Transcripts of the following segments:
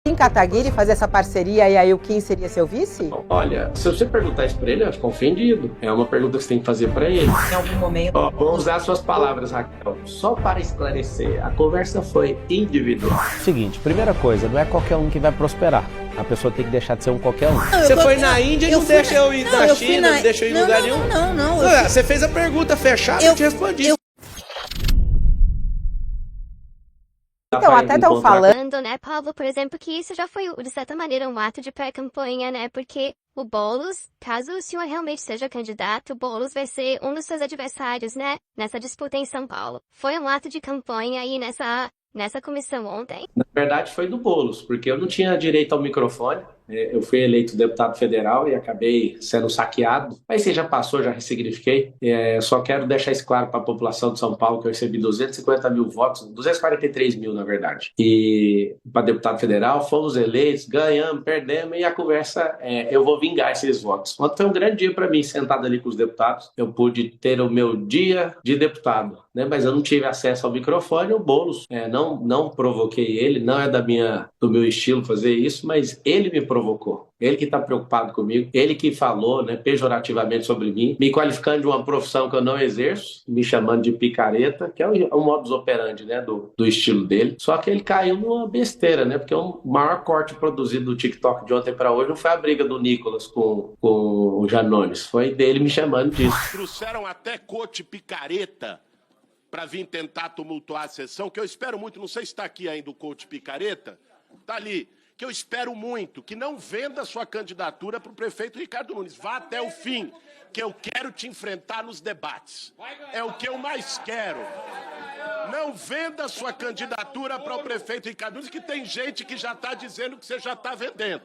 Kim Kataguiri fazer essa parceria e aí o Kim seria seu vice? Olha, se você perguntar isso pra ele, eu fico ofendido. É uma pergunta que você tem que fazer pra ele. Em algum momento. Vou usar suas palavras, Raquel. Só para esclarecer, a conversa foi individual. Seguinte, primeira coisa, não é qualquer um que vai prosperar. A pessoa tem que deixar de ser um qualquer um. Não, você foi na Índia e não deixa eu ir na China, não deixa eu ir em lugar nenhum. Não. Você fez a pergunta fechada, eu te respondi. Então, até estão falando, né, Paulo, por exemplo, que isso já foi, de certa maneira, um ato de pré-campanha, né, porque o Boulos, caso o senhor realmente seja candidato, o Boulos vai ser um dos seus adversários, né, nessa disputa em São Paulo. Foi um ato de campanha aí nessa comissão ontem? Na verdade, foi do Boulos, porque eu não tinha direito ao microfone. Eu fui eleito deputado federal e acabei sendo saqueado. Mas você já passou, já ressignifiquei. Só quero deixar isso claro para a população de São Paulo, que eu recebi 250 mil votos, 243 mil, na verdade. E para deputado federal, fomos eleitos, ganhamos, perdemos, e a conversa eu vou vingar esses votos. Ontem foi um grande dia para mim, sentado ali com os deputados. Eu pude ter o meu dia de deputado, né? Mas eu não tive acesso ao microfone. O Boulos, não provoquei ele, não é do meu estilo fazer isso, mas ele me provocou. Ele que está preocupado comigo, ele que falou, né, pejorativamente sobre mim, me qualificando de uma profissão que eu não exerço, me chamando de picareta, que é o modus operandi, né, do estilo dele. Só que ele caiu numa besteira, né, porque o maior corte produzido do TikTok de ontem para hoje não foi a briga do Nicolas com o Janones, foi dele me chamando disso. Trouxeram até coach picareta para vir tentar tumultuar a sessão, que eu espero muito, não sei se está aqui ainda o coach picareta, está ali, que eu espero muito, que não venda sua candidatura para o prefeito Ricardo Nunes. Vá até o fim, que eu quero te enfrentar nos debates. É o que eu mais quero. Não venda sua candidatura para o prefeito Ricardo Nunes, que tem gente que já está dizendo que você já está vendendo.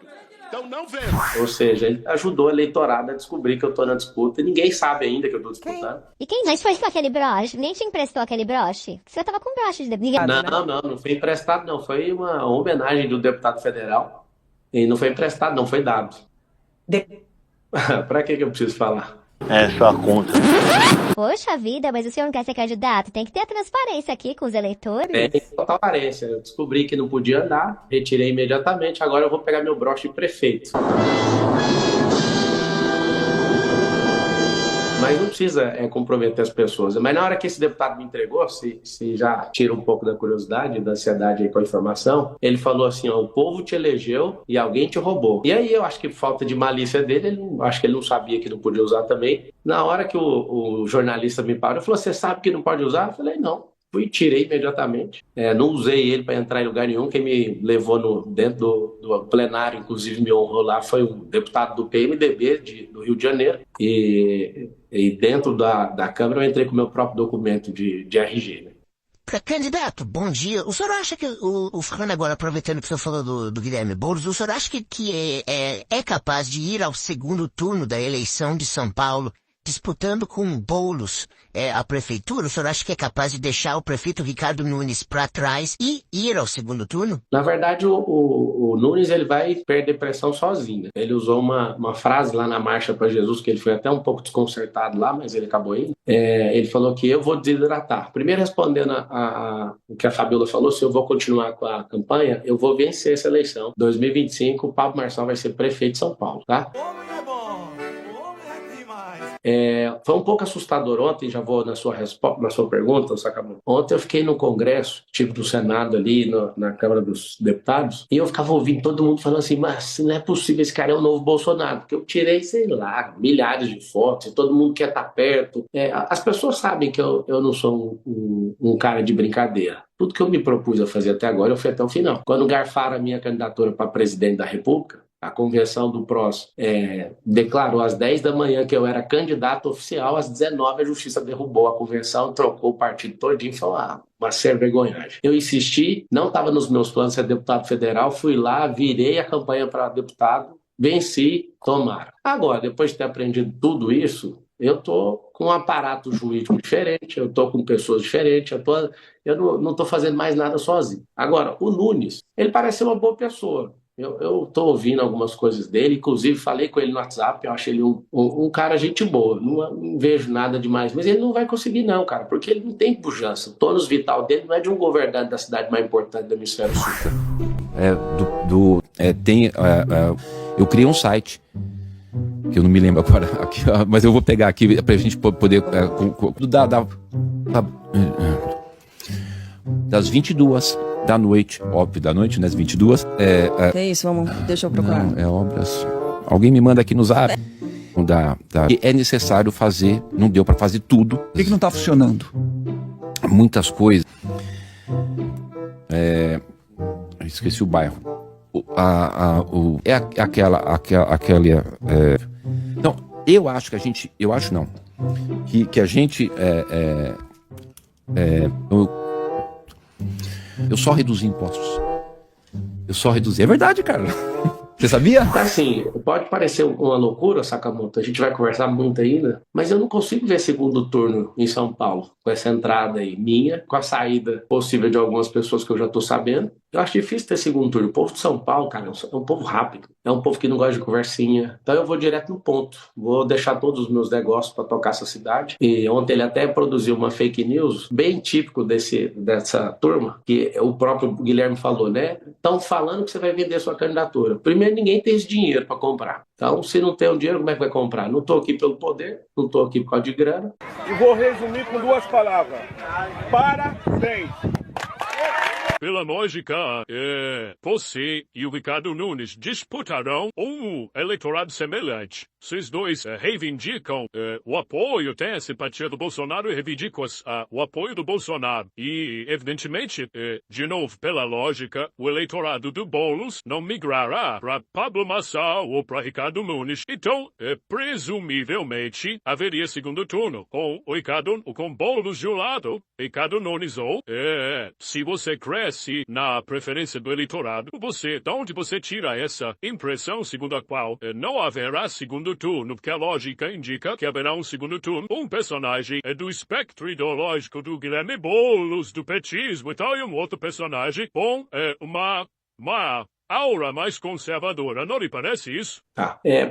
Então não venda. Ou seja, ele ajudou o eleitorado a descobrir que eu estou na disputa e ninguém sabe ainda que eu estou disputando. E quem mais foi com aquele broche? Nem te emprestou aquele broche? Você estava com broche de deputado. Não foi emprestado, não. Foi uma homenagem do deputado federal. E não foi emprestado, não, foi dado. Para que eu preciso falar? É sua conta. Poxa vida, mas o senhor não quer ser candidato? Tem que ter a transparência aqui com os eleitores. Tem total transparência. Eu descobri que não podia andar, retirei imediatamente. Agora eu vou pegar meu broche de prefeito. Mas não precisa comprometer as pessoas. Mas na hora que esse deputado me entregou, se já tira um pouco da curiosidade, da ansiedade aí com a informação, ele falou assim, ó, o povo te elegeu e alguém te roubou. E aí eu acho que falta de malícia dele, acho que ele não sabia que não podia usar também. Na hora que o jornalista me parou, ele falou, você sabe que não pode usar? Eu falei, não. Fui e tirei imediatamente. Não usei ele para entrar em lugar nenhum. Quem me levou dentro do plenário, inclusive me honrou lá, foi um deputado do PMDB do Rio de Janeiro. E dentro da Câmara eu entrei com o meu próprio documento de RG. Né? Candidato, bom dia. O senhor acha que, falando agora, aproveitando que o senhor falou do Guilherme Boulos, o senhor acha que é capaz de ir ao segundo turno da eleição de São Paulo disputando com o Boulos a prefeitura? O senhor acha que é capaz de deixar o prefeito Ricardo Nunes para trás e ir ao segundo turno? Na verdade, o Nunes ele vai perder pressão sozinho. Ele usou uma frase lá na Marcha para Jesus, que ele foi até um pouco desconcertado lá, mas ele acabou indo. Ele falou que eu vou desidratar. Primeiro, respondendo o que a Fabiola falou, se eu vou continuar com a campanha, eu vou vencer essa eleição. 2025, o Pablo Marçal vai ser prefeito de São Paulo, tá? Foi um pouco assustador ontem, já vou na sua pergunta, Sacamão. Ontem eu fiquei no Congresso, tipo do Senado ali, na Câmara dos Deputados, e eu ficava ouvindo todo mundo falando assim, mas não é possível, esse cara é o novo Bolsonaro, porque eu tirei, sei lá, milhares de fotos, e todo mundo quer estar perto. As pessoas sabem que eu não sou um cara de brincadeira. Tudo que eu me propus a fazer até agora, eu fui até o final. Quando garfaram a minha candidatura para presidente da República, a convenção do PROS declarou às 10 da manhã que eu era candidato oficial, às 19 a Justiça derrubou a convenção, trocou o partido todinho e falou, uma vergonhagem. Eu insisti, não estava nos meus planos ser deputado federal, fui lá, virei a campanha para deputado, venci, tomaram. Agora, depois de ter aprendido tudo isso, eu estou com um aparato jurídico diferente, eu estou com pessoas diferentes, eu não estou fazendo mais nada sozinho. Agora, o Nunes, ele parece ser uma boa pessoa. Eu tô ouvindo algumas coisas dele, inclusive falei com ele no WhatsApp, eu acho ele um cara gente boa, não vejo nada demais, mas ele não vai conseguir não, cara, porque ele não tem pujança. O tônus vital dele não é de um governante da cidade mais importante do hemisfério sul. Eu criei um site, que eu não me lembro agora, aqui, mas eu vou pegar aqui pra gente poder... das 22 da noite, óbvio, da noite, né, às 22. É isso, deixa eu procurar. Não, obras... Alguém me manda aqui no Zap. É necessário fazer, não deu pra fazer tudo. O que não tá funcionando? Muitas coisas. Esqueci o bairro. Não, eu acho que a gente... Eu acho não. Que a gente... Eu só reduzi impostos. Eu só reduzi. É verdade, cara. Você sabia? Assim, pode parecer uma loucura, Sakamoto, a gente vai conversar muito ainda, mas eu não consigo ver segundo turno em São Paulo, com essa entrada aí minha, com a saída possível de algumas pessoas que eu já estou sabendo. Eu acho difícil ter segundo turno. O povo de São Paulo, cara, é um povo rápido, é um povo que não gosta de conversinha. Então eu vou direto no ponto, vou deixar todos os meus negócios para tocar essa cidade. E ontem ele até produziu uma fake news, bem típico dessa turma, que o próprio Guilherme falou, né? Estão falando que você vai vender sua candidatura. Primeiro, ninguém tem esse dinheiro para comprar. Então, se não tem o dinheiro, como é que vai comprar? Não estou aqui pelo poder, não estou aqui por causa de grana. E vou resumir com 2 palavras. Parabéns! Pela lógica, você e o Ricardo Nunes disputarão um eleitorado semelhante. Vocês dois reivindicam o apoio, têm a simpatia do Bolsonaro e reivindicam o apoio do Bolsonaro. E, evidentemente, de novo, pela lógica, o eleitorado do Boulos não migrará para Pablo Marçal ou para Ricardo Nunes. Então, presumivelmente, haveria segundo turno com com Boulos de um lado, Ricardo Nunes ou, se você cresce na preferência do eleitorado, de onde você tira essa impressão segundo a qual não haverá segundo turno, porque a lógica indica que haverá um segundo turno, um personagem do espectro ideológico do Guilherme Boulos, do petismo e tal, e um outro personagem com uma aura mais conservadora. Não lhe parece isso?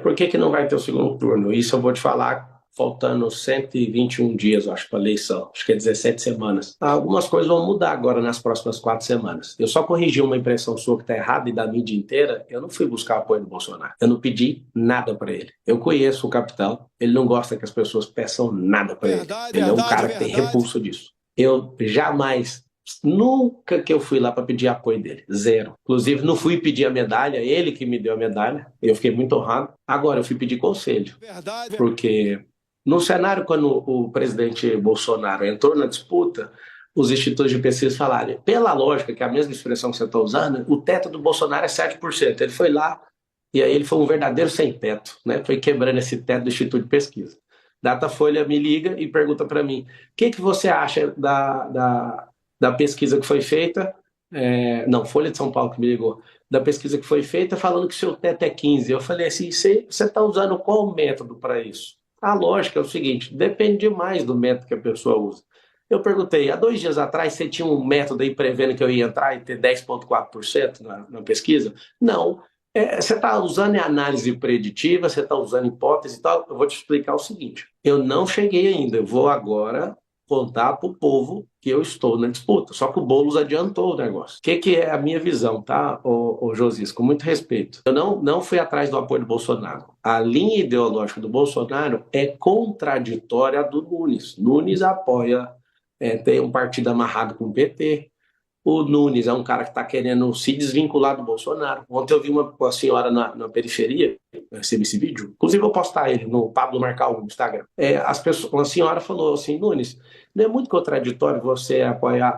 Por que não vai ter o segundo turno? Isso eu vou te falar faltando 121 dias, eu acho, para a eleição. Acho que é 17 semanas. Algumas coisas vão mudar agora nas próximas 4 semanas. Eu só corrigi uma impressão sua que está errada e da mídia inteira. Eu não fui buscar apoio do Bolsonaro. Eu não pedi nada para ele. Eu conheço o capitão. Ele não gosta que as pessoas peçam nada para ele. Ele é um cara que tem repulso disso. Eu jamais... Nunca que eu fui lá para pedir apoio dele. Zero. Inclusive, não fui pedir a medalha, ele que me deu a medalha. Eu fiquei muito honrado. Agora, eu fui pedir conselho. Porque no cenário, quando o presidente Bolsonaro entrou na disputa, os institutos de pesquisa falaram, pela lógica, que é a mesma expressão que você está usando, o teto do Bolsonaro é 7%. Ele foi lá e aí ele foi um verdadeiro sem teto, né? Foi quebrando esse teto do instituto de pesquisa. Datafolha me liga e pergunta para mim, o que você acha da pesquisa que foi feita, Folha de São Paulo que me ligou, da pesquisa que foi feita falando que seu teto é 15. Eu falei assim, você está usando qual método para isso? A lógica é o seguinte, depende demais do método que a pessoa usa. Eu perguntei, há 2 dias atrás você tinha um método aí prevendo que eu ia entrar e ter 10,4% na pesquisa? Não. Você está usando análise preditiva, você está usando hipótese e tal. Eu vou te explicar o seguinte, eu não cheguei ainda, eu vou agora contar para o povo que eu estou na disputa. Só que o Boulos adiantou o negócio. O que é a minha visão, tá, ô Josias? Com muito respeito. Eu não fui atrás do apoio do Bolsonaro. A linha ideológica do Bolsonaro é contraditória à do Nunes. Nunes apoia, tem um partido amarrado com o PT. O Nunes é um cara que está querendo se desvincular do Bolsonaro. Ontem eu vi uma senhora na periferia, recebi esse vídeo, inclusive eu vou postar ele no Pablo Marcal no Instagram. Uma senhora falou assim, Nunes, não é muito contraditório você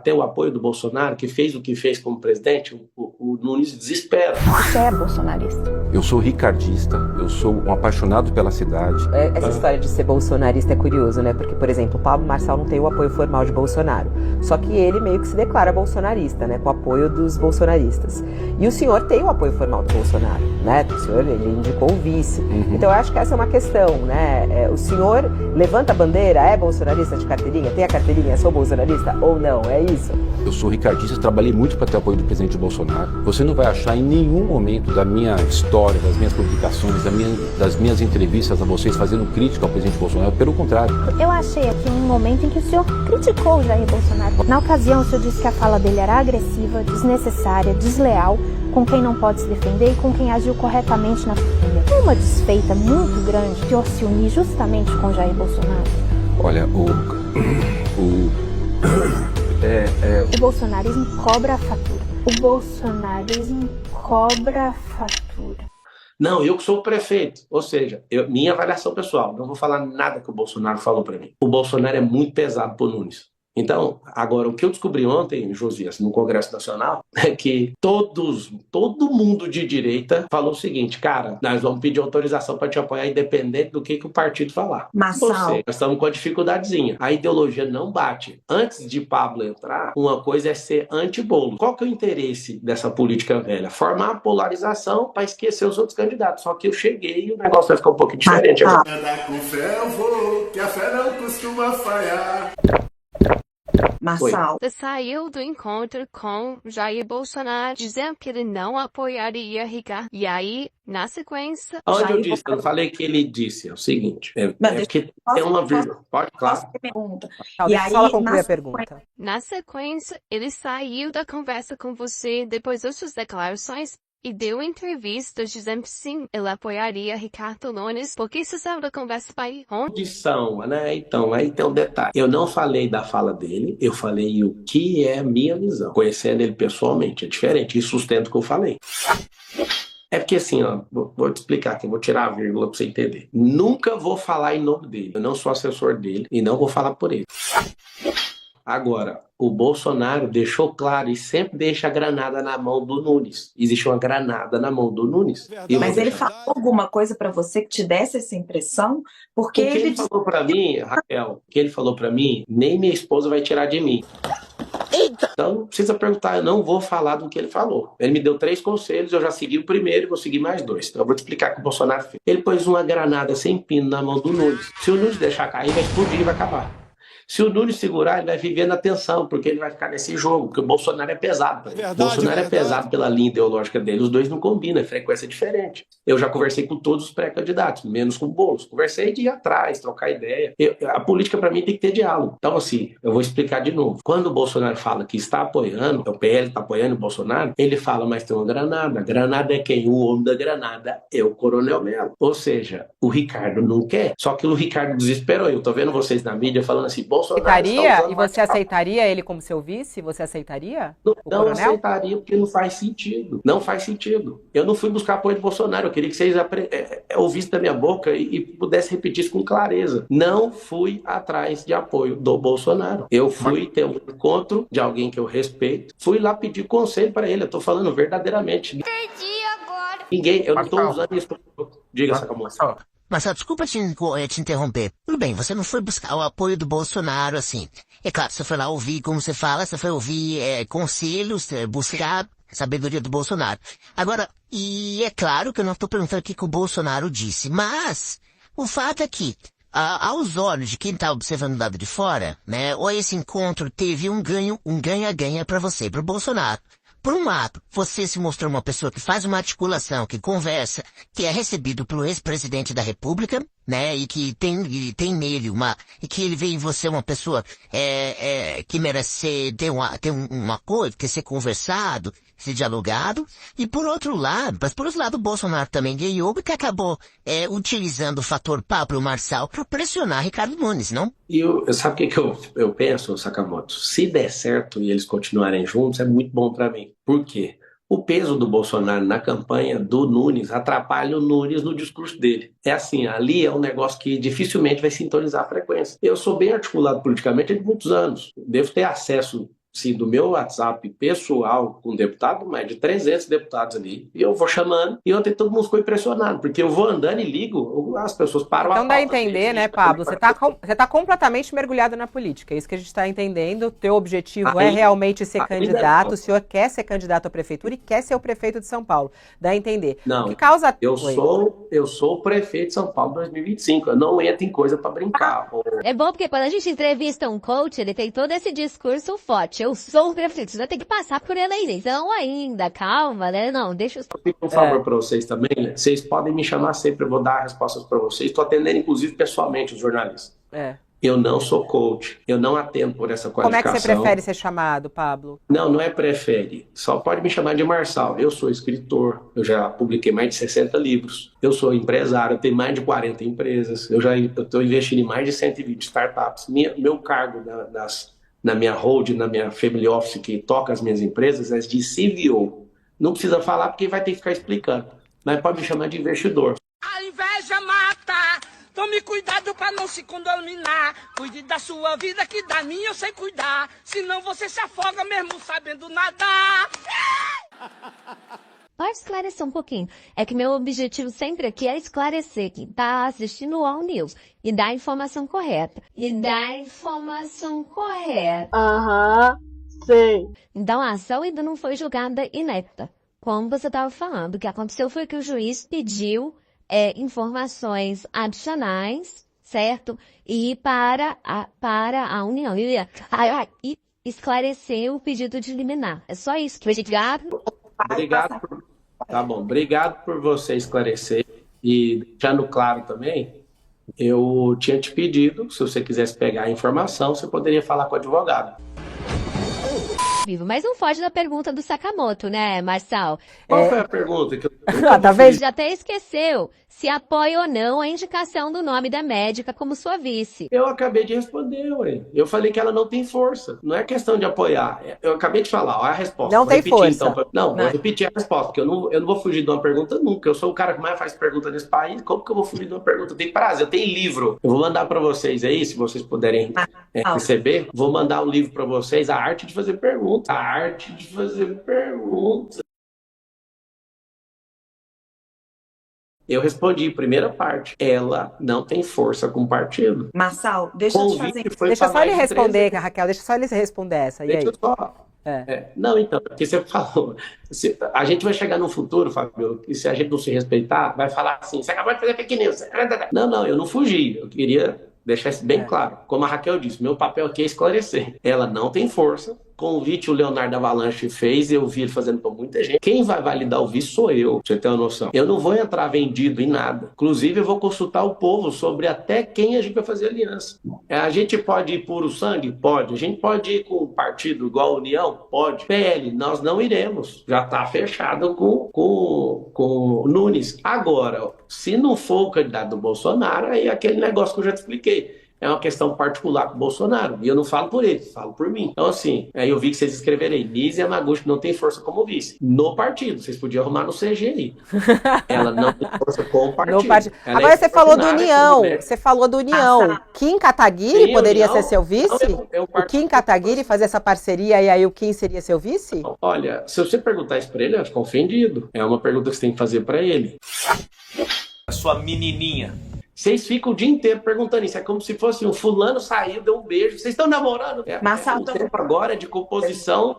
ter o apoio do Bolsonaro, que fez o que fez como presidente? O Nunes desespera. Você é bolsonarista? Eu sou ricardista, eu sou um apaixonado pela cidade. Essa história de ser bolsonarista é curioso, né? Porque, por exemplo, o Pablo Marçal não tem o apoio formal de Bolsonaro. Só que ele meio que se declara bolsonarista, né? Com o apoio dos bolsonaristas. E o senhor tem o apoio formal do Bolsonaro, né? O senhor, ele indicou o vice. Então, eu acho que essa é uma questão, né? O senhor levanta a bandeira, é bolsonarista de carteirinha? Tem a carteirinha, sou bolsonarista ou não? É isso? Eu sou ricardista, trabalhei muito para ter o apoio do presidente Bolsonaro. Você não vai achar em nenhum momento da minha história, das minhas publicações, das minhas entrevistas a vocês fazendo crítica ao presidente Bolsonaro. Pelo contrário. Eu achei aqui um momento em que o senhor criticou o Jair Bolsonaro. Na ocasião, o senhor disse que a fala dele era agressiva, desnecessária, desleal, com quem não pode se defender e com quem agiu corretamente na família. É uma desfeita muito grande de senhor se unir justamente com Jair Bolsonaro. Olha, o bolsonarismo cobra a fatura. O bolsonarismo cobra a fatura. Não, eu que sou o prefeito. Ou seja, minha avaliação pessoal, não vou falar nada que o Bolsonaro falou para mim. O Bolsonaro é muito pesado pro Nunes. Então, agora, o que eu descobri ontem, Josias, no Congresso Nacional, é que todo mundo de direita falou o seguinte: cara, nós vamos pedir autorização para te apoiar independente do que o partido falar. Marçal. Ou seja, nós estamos com a dificuldadezinha. A ideologia não bate. Antes de Pablo entrar, uma coisa é ser anti-Bolo. Qual que é o interesse dessa política velha? Formar a polarização para esquecer os outros candidatos. Só que eu cheguei e o negócio vai ficar um pouquinho diferente agora. Andar com fé eu vou, que a fé não costuma falhar. Marçal. Você saiu do encontro com Jair Bolsonaro dizendo que ele não apoiaria Ricardo. E aí, na sequência... Onde Jair eu disse? Eu não falei que ele disse. É o seguinte. Porque tem uma vírgula. Pode, claro. Deixa ela concluir a pergunta. Na sequência, ele saiu da conversa com você depois das suas declarações e deu entrevistas dizendo que sim, ele apoiaria Ricardo Nunes. Por que você saiu da conversa para ir ontem? Condição, né? Então, aí tem um detalhe. Eu não falei da fala dele, eu falei o que é a minha visão. Conhecendo ele pessoalmente, é diferente. E sustento o que eu falei. É porque assim, ó, vou te explicar aqui, vou tirar a vírgula pra você entender. Nunca vou falar em nome dele. Eu não sou assessor dele e não vou falar por ele. Agora, o Bolsonaro deixou claro e sempre deixa a granada na mão do Nunes. Existe uma granada na mão do Nunes. Mas ele falou alguma coisa para você que te desse essa impressão? Porque o que ele falou para mim, Raquel, o que ele falou para mim, nem minha esposa vai tirar de mim. Então não precisa perguntar, eu não vou falar do que ele falou. Ele me deu 3 conselhos, eu já segui o primeiro e vou seguir mais 2. Então eu vou te explicar o que o Bolsonaro fez. Ele pôs uma granada sem pino na mão do Nunes. Se o Nunes deixar cair, vai explodir e vai acabar. Se o Nunes segurar, ele vai viver na tensão, porque ele vai ficar nesse jogo, porque o Bolsonaro é pesado. O Bolsonaro é pesado pela linha ideológica dele, os dois não combinam, é frequência diferente. Eu já conversei com todos os pré-candidatos, menos com o Boulos. Conversei de ir atrás, trocar ideia. A política, para mim, tem que ter diálogo. Então, assim, eu vou explicar de novo. Quando o Bolsonaro fala que está apoiando, o PL está apoiando o Bolsonaro, ele fala, mas tem uma granada. A granada é quem? O homem da granada é o Coronel Mello. Ou seja, o Ricardo não quer, só que o Ricardo desesperou. Eu tô vendo vocês na mídia falando assim, Bolsonaro aceitaria? E você aceitaria ele como seu vice? Você aceitaria? Não aceitaria, porque não faz sentido. Não faz sentido. Eu não fui buscar apoio do Bolsonaro. Eu queria que vocês ouvissem da minha boca e pudessem repetir isso com clareza. Não fui atrás de apoio do Bolsonaro. Eu fui ter um encontro de alguém que eu respeito. Fui lá pedir conselho para ele. Eu tô falando verdadeiramente. Perdi agora. Ninguém, eu não tô usando isso. Diga, Sakamoto. Marcelo, desculpa te interromper. Tudo bem, você não foi buscar o apoio do Bolsonaro, assim. É claro, você foi lá ouvir, como você fala, você foi ouvir conselhos, buscar sabedoria do Bolsonaro. Agora, e é claro que eu não estou perguntando o que o Bolsonaro disse, mas o fato é que, aos olhos de quem está observando do lado de fora, né, ou esse encontro teve um ganha-ganha para você, para o Bolsonaro. Por um lado, você se mostrou uma pessoa que faz uma articulação, que conversa, que é recebido pelo ex-presidente da República, né, e que tem nele e que ele vê em você uma pessoa que merece ter um apoio, quer ser conversado, ser dialogado, e por outro lado, o Bolsonaro também ganhou, que acabou utilizando o fator Pablo Marçal para pressionar Ricardo Nunes, não? E sabe o que eu penso, Sakamoto? Se der certo e eles continuarem juntos, é muito bom para mim. Por quê? O peso do Bolsonaro na campanha do Nunes atrapalha o Nunes no discurso dele. É assim, ali é um negócio que dificilmente vai sintonizar a frequência. Eu sou bem articulado politicamente há muitos anos. Devo ter acesso, sim, do meu WhatsApp pessoal com deputado, mais de 300 deputados ali. E eu vou chamando, e ontem todo mundo ficou impressionado, porque eu vou andando e ligo, as pessoas param então dá a entender, né, Pablo? Você tá completamente mergulhado na política, é isso que a gente está entendendo. O teu objetivo é realmente ser candidato, o senhor quer ser candidato à prefeitura e quer ser o prefeito de São Paulo. Dá a entender. Não, que causa... eu sou o prefeito de São Paulo 2025, eu não entro em coisa para brincar. É bom porque quando a gente entrevista um coach, ele tem todo esse discurso forte. eu sou o prefeito, você vai ter que passar por eleição ainda, calma, né? Não, deixa eu... Eu um favor para vocês também, né? Vocês podem me chamar sempre, eu vou dar respostas para vocês. Estou atendendo, inclusive, pessoalmente os jornalistas. Eu não sou coach, eu não atendo por essa qualificação. Como é que você prefere ser chamado, Pablo? Não é prefere. Só pode me chamar de Marçal. Eu sou escritor, eu já publiquei mais de 60 livros. Eu sou empresário, eu tenho mais de 40 empresas. Eu estou investindo em mais de 120 startups. Meu cargo na minha hold, na minha family office que toca as minhas empresas é de CVO. Não precisa falar porque vai ter que ficar explicando. Mas pode me chamar de investidor. A inveja mata. Tome cuidado pra não se contaminar. Cuide da sua vida que da minha eu sei cuidar. Senão você se afoga mesmo sabendo nadar. Pode esclarecer um pouquinho. É que meu objetivo sempre aqui é esclarecer quem tá assistindo o All News e dar a informação correta. Aham, sei. Então a ação ainda não foi julgada inepta. Como você estava falando, o que aconteceu foi que o juiz pediu informações adicionais, certo? E para a União e esclarecer o pedido de liminar. É só isso. Obrigado por você esclarecer. E deixando claro também, eu tinha te pedido, se você quisesse pegar a informação, você poderia falar com o advogado. Mas não foge da pergunta do Sakamoto, né, Marçal? Qual foi a pergunta? Tá vendo? Já até esqueceu se apoia ou não a indicação do nome da médica como sua vice. Eu acabei de responder, ué. Eu falei que ela não tem força. Não é questão de apoiar. Eu acabei de falar, ó, a resposta. Não tem força. Então, não, vou repetir a resposta, porque eu não vou fugir de uma pergunta nunca. Eu sou o cara que mais faz pergunta nesse país. Como que eu vou fugir de uma pergunta? Tem prazo, eu tenho livro. Eu vou mandar pra vocês aí, se vocês puderem receber. Vou mandar um livro pra vocês, A Arte de Fazer Pergunta. A Arte de Fazer Pergunta. Eu respondi, primeira parte, ela não tem força com o partido. Marçal, deixa eu te fazer... Deixa só ele responder, Raquel, deixa só ele responder essa. Deixa eu só... Não, então, porque você falou, a gente vai chegar no futuro, Fábio, que se a gente não se respeitar, vai falar assim, você acabou de fazer fake news. Não, eu não fugi, eu queria deixar isso bem claro. Como a Raquel disse, meu papel aqui é esclarecer. Ela não tem força. Convite o Leonardo Avalanche fez, eu vi ele fazendo para muita gente. Quem vai validar o visto sou eu, pra você ter uma noção. Eu não vou entrar vendido em nada. Inclusive, eu vou consultar o povo sobre até quem a gente vai fazer aliança. A gente pode ir puro sangue? Pode. A gente pode ir com um partido igual a União? Pode. PL, nós não iremos. Já está fechado com o Nunes. Agora, se não for o candidato do Bolsonaro, aí é aquele negócio que eu já te expliquei. É uma questão particular com o Bolsonaro. E eu não falo por ele, falo por mim. Então, assim, aí eu vi que vocês escreveram aí, Nise Yamaguchi não tem força como vice. No partido. Vocês podiam arrumar no CG aí. Ela não tem força com o partido. Agora você falou do União. Você falou do União. Kim Kataguiri poderia ser seu vice? O Kim Kataguiri fazer essa parceria e aí o Kim seria seu vice? Olha, se você perguntar isso pra ele, eu fico ofendido. É uma pergunta que você tem que fazer pra ele. A sua menininha. Vocês ficam o dia inteiro perguntando isso. É como se fosse um fulano saiu, deu um beijo. Vocês estão namorando? O tempo agora é de composição,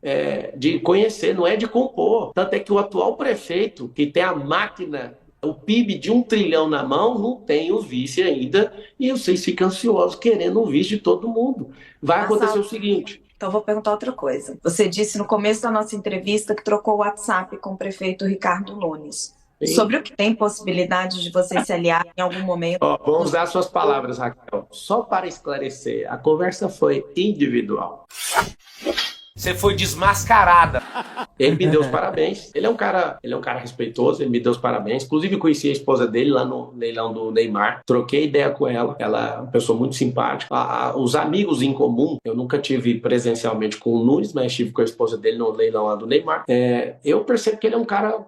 de conhecer, não é de compor. Tanto é que o atual prefeito, que tem a máquina, o PIB de 1 trilhão na mão, não tem o vice ainda. E vocês ficam ansiosos querendo o vice de todo mundo. Vai acontecer o seguinte. Então, vou perguntar outra coisa. Você disse no começo da nossa entrevista que trocou o WhatsApp com o prefeito Ricardo Nunes. Sim. Sobre o que tem possibilidade de você se aliar em algum momento? Vou usar suas palavras, Raquel. Só para esclarecer, a conversa foi individual. Você foi desmascarada. Ele me deu os parabéns. Ele é um cara respeitoso, ele me deu os parabéns. Inclusive, conheci a esposa dele lá no leilão do Neymar. Troquei ideia com ela. Ela é uma pessoa muito simpática. Os amigos em comum, eu nunca tive presencialmente com o Nunes, mas estive com a esposa dele no leilão lá do Neymar. Eu percebo que ele é um cara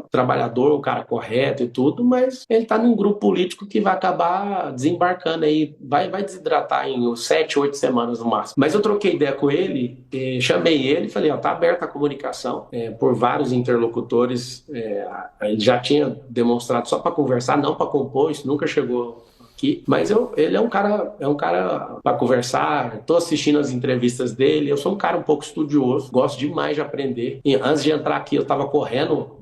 trabalhador, um cara correto e tudo, mas ele tá num grupo político que vai acabar desembarcando aí, vai desidratar em 7, 8 semanas no máximo. Mas eu troquei ideia com ele, chamei ele e falei, tá aberta a comunicação por vários interlocutores. Ele já tinha demonstrado só para conversar, não para compor, isso nunca chegou aqui. Mas ele é um cara para conversar. Estou assistindo as entrevistas dele. Eu sou um cara um pouco estudioso, gosto demais de aprender. E antes de entrar aqui, eu estava correndo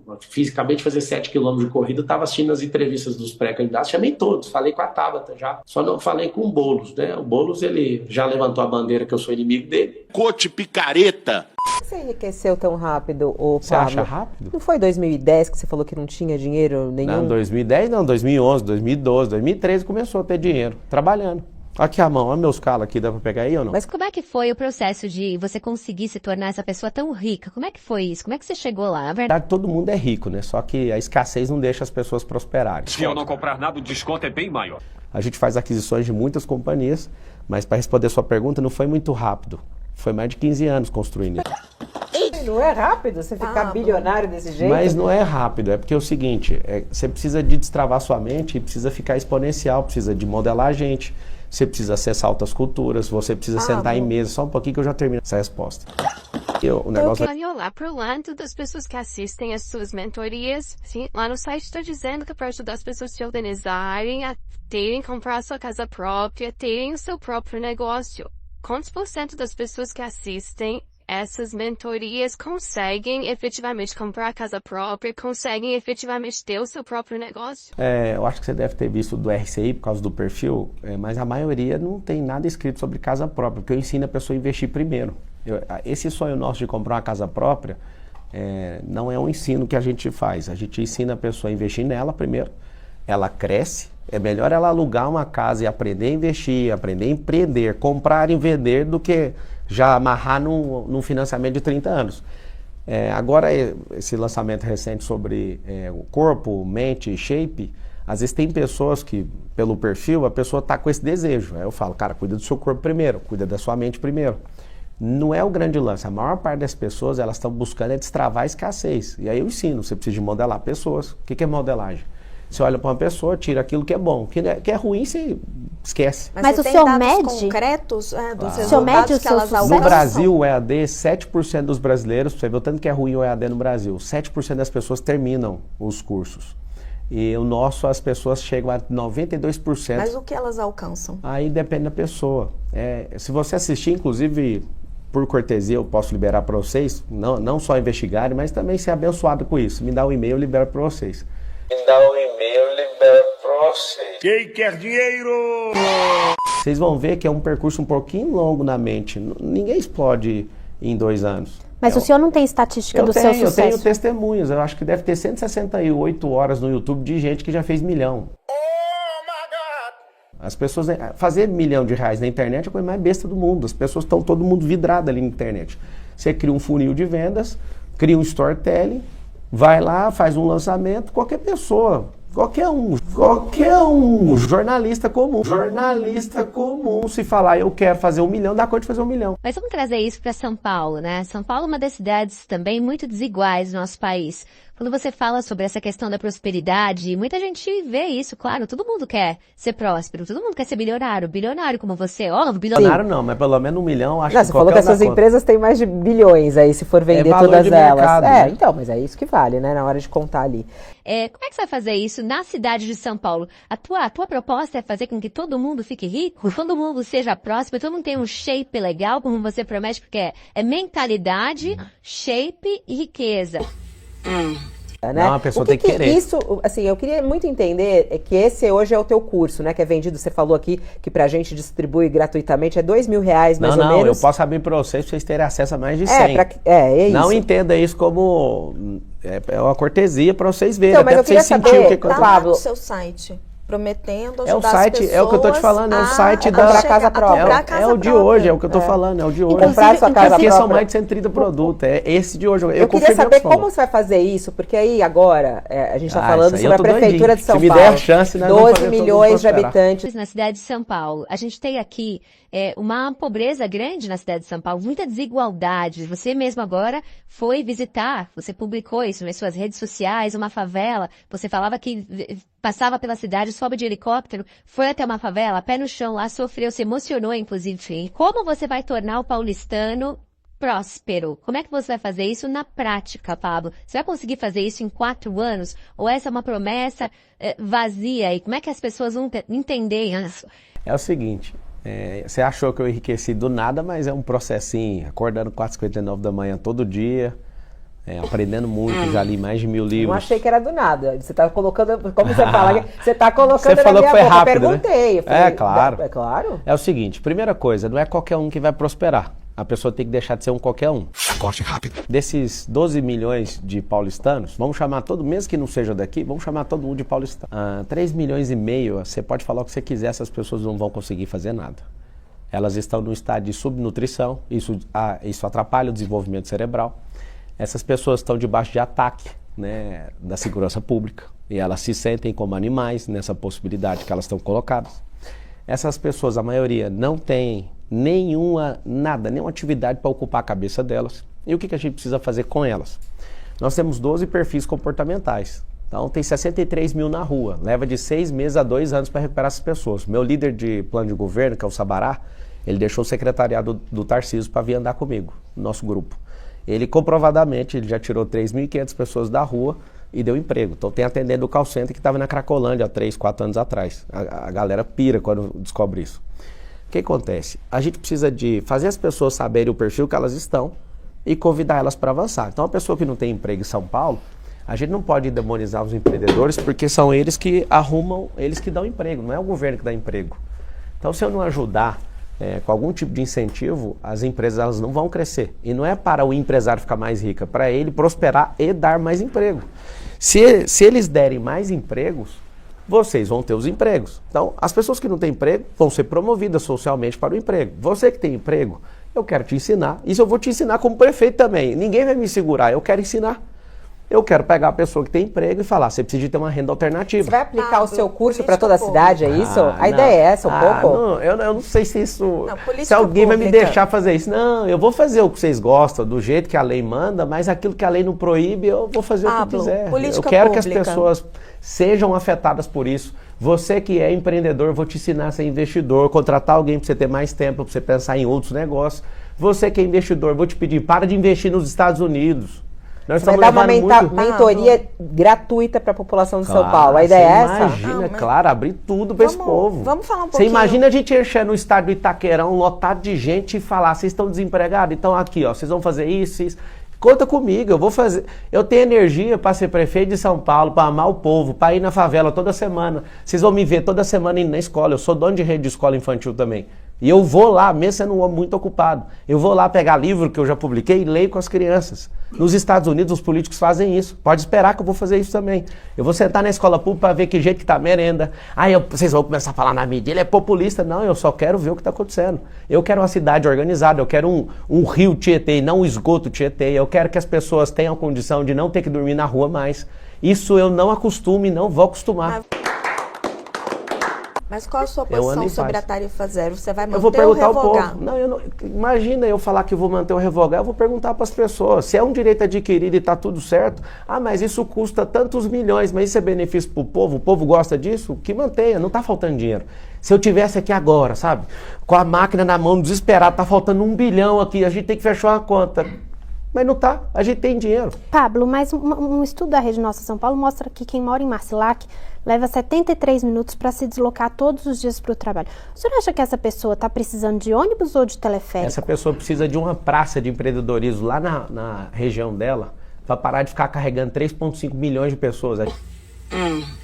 Acabei de fazer 7 km de corrida, estava assistindo as entrevistas dos pré-candidatos, chamei todos, falei com a Tabata já, só não falei com o Boulos, né? O Boulos, ele já levantou a bandeira que eu sou inimigo dele. Coach picareta. Por que você enriqueceu tão rápido, ô Pablo? Você acha rápido? Não foi 2010 que você falou que não tinha dinheiro nenhum? Não, 2010 não, 2011, 2012, 2013 começou a ter dinheiro, trabalhando. Aqui a mão, olha meus calos aqui, dá pra pegar aí ou não? Mas como é que foi o processo de você conseguir se tornar essa pessoa tão rica? Como é que foi isso? Como é que você chegou lá? Na verdade, todo mundo é rico, né? Só que a escassez não deixa as pessoas prosperarem. Se eu não comprar nada, o desconto é bem maior. A gente faz aquisições de muitas companhias, mas para responder a sua pergunta, não foi muito rápido. Foi mais de 15 anos construindo isso. Não é rápido você ficar bilionário desse jeito? Mas não é rápido, é porque é o seguinte, você precisa de destravar sua mente e precisa ficar exponencial, precisa de modelar a gente, você precisa acessar altas culturas, você precisa sentar em mesa. Só um pouquinho que eu já termino essa resposta. O negócio Eu quero olhar para o lado das pessoas que assistem às suas mentorias. Sim, lá no site está dizendo que para ajudar as pessoas a se organizarem, a terem, comprar a sua casa própria, terem o seu próprio negócio. Quantos por cento das pessoas que assistem essas mentorias conseguem efetivamente comprar a casa própria, conseguem efetivamente ter o seu próprio negócio? eu acho que você deve ter visto do RCI por causa do perfil, mas a maioria não tem nada escrito sobre casa própria, porque eu ensino a pessoa a investir primeiro. Esse sonho nosso de comprar uma casa própria não é um ensino que a gente faz. A gente ensina a pessoa a investir nela primeiro, ela cresce. É melhor ela alugar uma casa e aprender a investir, aprender a empreender, comprar e vender do que já amarrar num financiamento de 30 anos. Agora, esse lançamento recente sobre o corpo, mente, shape, às vezes tem pessoas que, pelo perfil, a pessoa está com esse desejo. Aí eu falo, cara, cuida do seu corpo primeiro, cuida da sua mente primeiro. Não é o grande lance. A maior parte das pessoas, elas estão buscando destravar a escassez. E aí eu ensino, você precisa de modelar pessoas. O que é modelagem? Você olha para uma pessoa, tira aquilo que é bom. O que é ruim, você esquece. Mas o senhor mede concretos dos resultados que elas alcançam? No Brasil, o EAD, 7% dos brasileiros, você vê o tanto que é ruim o EAD no Brasil, 7% das pessoas terminam os cursos. E o nosso, as pessoas chegam a 92%. Mas o que elas alcançam? Aí depende da pessoa. Se você assistir, inclusive, por cortesia, eu posso liberar para vocês, não só investigarem, mas também ser abençoado com isso. Me dá um e-mail, eu libero para vocês. Me dá um e-mail, libero pra vocês. Quem quer dinheiro? Vocês vão ver que é um percurso um pouquinho longo na mente. Ninguém explode em 2 anos. Mas o senhor não tem estatística do seu sucesso? Eu tenho testemunhas. Eu acho que deve ter 168 horas no YouTube de gente que já fez milhão. As pessoas... Fazer R$1 milhão na internet é a coisa mais besta do mundo. As pessoas estão todo mundo vidrado ali na internet. Você cria um funil de vendas, cria um storytelling, vai lá, faz um lançamento, qualquer pessoa, qualquer um, jornalista comum, se falar eu quero fazer 1 milhão, dá conta de fazer 1 milhão. Mas vamos trazer isso para São Paulo, né? São Paulo é uma das cidades também muito desiguais no nosso país. Quando você fala sobre essa questão da prosperidade, muita gente vê isso, claro, todo mundo quer ser próspero, todo mundo quer ser bilionário como você, óbvio, bilionário não, mas pelo menos 1 milhão, acho que você falou que essas empresas têm mais de bilhões aí, se for vender todas elas. Mercado, né? Então, mas é isso que vale, né, na hora de contar ali. Como é que você vai fazer isso na cidade de São Paulo? A tua proposta é fazer com que todo mundo fique rico, todo mundo seja próspero, todo mundo tenha um shape legal, como você promete, porque é mentalidade, shape e riqueza. Né? Não, a pessoa tem que querer. Isso, assim, eu queria muito entender que esse hoje é o teu curso, né? Que é vendido, você falou aqui que pra gente distribui gratuitamente, é R$2.000 mais ou menos. Não, eu posso abrir pra vocês terem acesso a mais de 100. É isso. Não entenda isso como uma cortesia pra vocês verem, então, mas até pra vocês sentirem o que acontece. Tá lá no seu site, prometendo ajudar as pessoas. É o que eu tô te falando, é o site da casa própria. É o de hoje, é o que eu tô falando, é o de hoje. Comprar sua casa porque própria. São mais de 130 produtos, é esse de hoje. Eu queria saber como você vai fazer isso, porque aí agora, a gente tá falando sobre a Prefeitura de São Paulo. Se me der a chance, nós 12 milhões de habitantes. Na cidade de São Paulo, a gente tem aqui uma pobreza grande na cidade de São Paulo, muita desigualdade. Você mesmo agora foi visitar, você publicou isso nas suas redes sociais, uma favela, você falava que passava pela cidade, sobe de helicóptero, foi até uma favela, pé no chão lá, sofreu, se emocionou, inclusive. Como você vai tornar o paulistano próspero? Como é que você vai fazer isso na prática, Pablo? Você vai conseguir fazer isso em 4 anos? Ou essa é uma promessa vazia? E como é que as pessoas vão entender isso? É o seguinte, você achou que eu enriqueci do nada, mas é um processinho, acordando 4h59 da manhã todo dia, aprendendo muito, já li mais de 1000 livros. Não achei que era do nada. Você tá colocando, como você fala, você tá colocando você falou na minha que foi boca. rápido, Eu perguntei. Né? Falei, claro. É claro. É o seguinte, primeira coisa, não é qualquer um que vai prosperar. A pessoa tem que deixar de ser um qualquer um. Corte rápido. Desses 12 milhões de paulistanos, vamos chamar todo, mesmo que não seja daqui, vamos chamar todo mundo de paulistano. 3,5 milhões, você pode falar o que você quiser, essas pessoas não vão conseguir fazer nada. Elas estão num estado de subnutrição, isso atrapalha o desenvolvimento cerebral. Essas pessoas estão debaixo de ataque, né, da segurança pública e elas se sentem como animais nessa possibilidade que elas estão colocadas. Essas pessoas, a maioria, não tem nenhuma atividade para ocupar a cabeça delas. E o que a gente precisa fazer com elas? Nós temos 12 perfis comportamentais. Então tem 63 mil na rua. Leva de 6 meses a 2 anos para recuperar essas pessoas. Meu líder de plano de governo, que é o Sabará, ele deixou o secretariado do Tarcísio para vir andar comigo, no nosso grupo. Ele comprovadamente ele já tirou 3.500 pessoas da rua e deu emprego. Então tem atendente do call center que estava na Cracolândia há 3, 4 anos atrás. A galera pira quando descobre isso. O que acontece? A gente precisa de fazer as pessoas saberem o perfil que elas estão e convidar elas para avançar. Então a pessoa que não tem emprego em São Paulo, a gente não pode demonizar os empreendedores porque são eles que arrumam, eles que dão emprego, não é o governo que dá emprego. Então se eu não ajudar com algum tipo de incentivo, as empresas elas não vão crescer. E não é para o empresário ficar mais rico, é para ele prosperar e dar mais emprego. Se eles derem mais empregos, vocês vão ter os empregos. Então, as pessoas que não têm emprego vão ser promovidas socialmente para o emprego. Você que tem emprego, eu quero te ensinar. Isso eu vou te ensinar como prefeito também. Ninguém vai me segurar, eu quero ensinar. Eu quero pegar a pessoa que tem emprego e falar, você precisa de ter uma renda alternativa. Você vai aplicar o seu curso para toda a cidade, é isso? A ideia é essa, um pouco? Não, eu não sei se isso... se alguém vai me deixar fazer isso. Não, eu vou fazer o que vocês gostam, do jeito que a lei manda, mas aquilo que a lei não proíbe, eu vou fazer o que eu quiser. Eu quero que as pessoas sejam afetadas por isso. Você que é empreendedor, eu vou te ensinar a ser investidor, contratar alguém para você ter mais tempo, para você pensar em outros negócios. Você que é investidor, vou te pedir, para de investir nos Estados Unidos. Nós vai dar uma mentoria gratuita para a população de São Paulo. A ideia é essa? Imagina, claro, abrir tudo para esse povo. Vamos falar um pouquinho. Você imagina a gente encher no estádio Itaquerão, lotado de gente e falar, vocês estão desempregados? Então aqui, ó, vocês vão fazer isso. Conta comigo, eu vou fazer. Eu tenho energia para ser prefeito de São Paulo, para amar o povo, para ir na favela toda semana. Vocês vão me ver toda semana indo na escola. Eu sou dono de rede de escola infantil também. E eu vou lá, mesmo sendo um homem muito ocupado, eu vou lá pegar livro que eu já publiquei e leio com as crianças. Nos Estados Unidos, os políticos fazem isso. Pode esperar que eu vou fazer isso também. Eu vou sentar na escola pública para ver que jeito que tá a merenda. Aí vocês vão começar a falar na mídia, ele é populista. Não, eu só quero ver o que está acontecendo. Eu quero uma cidade organizada, eu quero um rio Tietê, não um esgoto Tietê. Eu quero que as pessoas tenham condição de não ter que dormir na rua mais. Isso eu não acostumo e não vou acostumar. Mas qual a sua posição sobre a tarifa zero? Você vai manter ou revogar? Eu vou perguntar ao povo. Não, imagina eu falar que vou manter ou revogar, eu vou perguntar para as pessoas. Se é um direito adquirido e está tudo certo, mas isso custa tantos milhões, mas isso é benefício para o povo gosta disso? Que mantenha, não está faltando dinheiro. Se eu tivesse aqui agora, sabe, com a máquina na mão, desesperado, está faltando 1 bilhão aqui, a gente tem que fechar uma conta. Mas não tá, a gente tem dinheiro. Pablo, mas um estudo da Rede Nossa São Paulo mostra que quem mora em Marcilac leva 73 minutos para se deslocar todos os dias para o trabalho. O senhor acha que essa pessoa está precisando de ônibus ou de teleférico? Essa pessoa precisa de uma praça de empreendedorismo lá na região dela para parar de ficar carregando 3,5 milhões de pessoas. A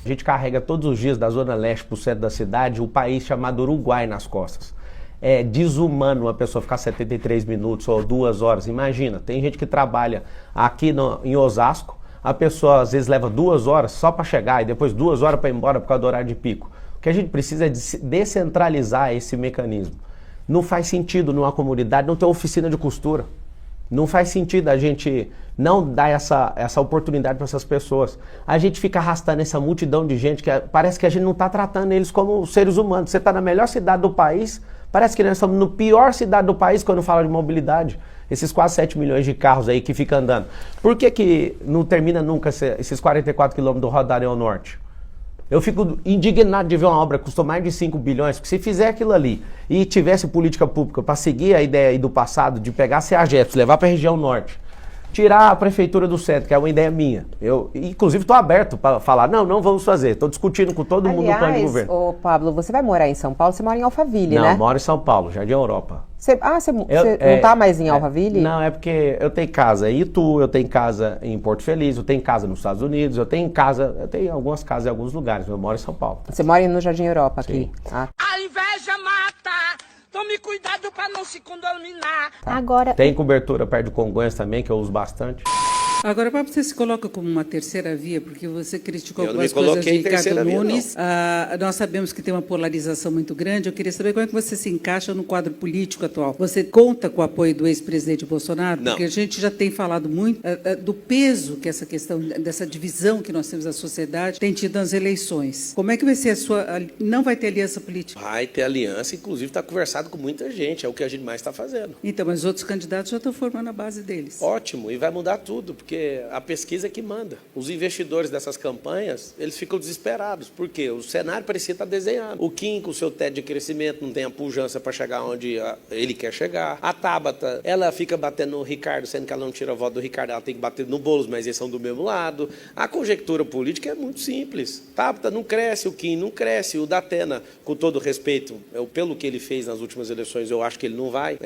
gente carrega todos os dias da Zona Leste para o centro da cidade o país chamado Uruguai nas costas. É desumano uma pessoa ficar 73 minutos ou 2 horas. Imagina, tem gente que trabalha aqui em Osasco, a pessoa às vezes leva 2 horas só para chegar e depois 2 horas para ir embora por causa do horário de pico. O que a gente precisa é descentralizar esse mecanismo. Não faz sentido numa comunidade não ter oficina de costura. Não faz sentido a gente não dar essa oportunidade para essas pessoas. A gente fica arrastando essa multidão de gente que parece que a gente não está tratando eles como seres humanos. Você está na melhor cidade do país, parece que nós estamos na pior cidade do país quando fala de mobilidade. Esses quase 7 milhões de carros aí que ficam andando. Por que não termina nunca esses 44 quilômetros do Rodoanel Norte? Eu fico indignado de ver uma obra que custou mais de 5 bilhões, porque se fizer aquilo ali e tivesse política pública para seguir a ideia aí do passado de pegar CEAGEPS, levar para a região norte, Tirar a prefeitura do centro, que é uma ideia minha. Eu, inclusive, estou aberto para falar, não vamos fazer. Estou discutindo com todo mundo no plano de governo. Ô, Pablo, você vai morar em São Paulo? Você mora em Alphaville, né? Não, eu moro em São Paulo, Jardim Europa. Você não está mais em Alphaville? Não, é porque eu tenho casa em Itu, eu tenho casa em Porto Feliz, eu tenho casa nos Estados Unidos, eu tenho algumas casas em alguns lugares, eu moro em São Paulo. Você mora no Jardim Europa aqui? A inveja mata. Tome cuidado para não se contaminar. Agora... Tem cobertura perto de Congonhas também, que eu uso bastante. Agora, para você se coloca como uma terceira via, porque você criticou algumas coisas de Ricardo Nunes. Nós sabemos que tem uma polarização muito grande. Eu queria saber como é que você se encaixa no quadro político atual. Você conta com o apoio do ex-presidente Bolsonaro? Não. Porque a gente já tem falado muito do peso que essa questão, dessa divisão que nós temos na sociedade, tem tido nas eleições. Como é que vai ser a sua... Não vai ter aliança política? Vai ter aliança, inclusive está conversado com muita gente, é o que a gente mais está fazendo. Então, mas os outros candidatos já estão formando a base deles. Ótimo, e vai mudar tudo, porque a pesquisa é que manda. Os investidores dessas campanhas, eles ficam desesperados, porque o cenário parecia estar desenhado. O Kim, com o seu teto de crescimento, não tem a pujança para chegar onde ele quer chegar. A Tabata, ela fica batendo no Ricardo, sendo que ela não tira a voto do Ricardo, ela tem que bater no Boulos, mas eles são do mesmo lado. A conjectura política é muito simples. Tabata não cresce, o Kim não cresce, o Datena, com todo respeito, pelo que ele fez nas últimas eleições, eu acho que ele não vai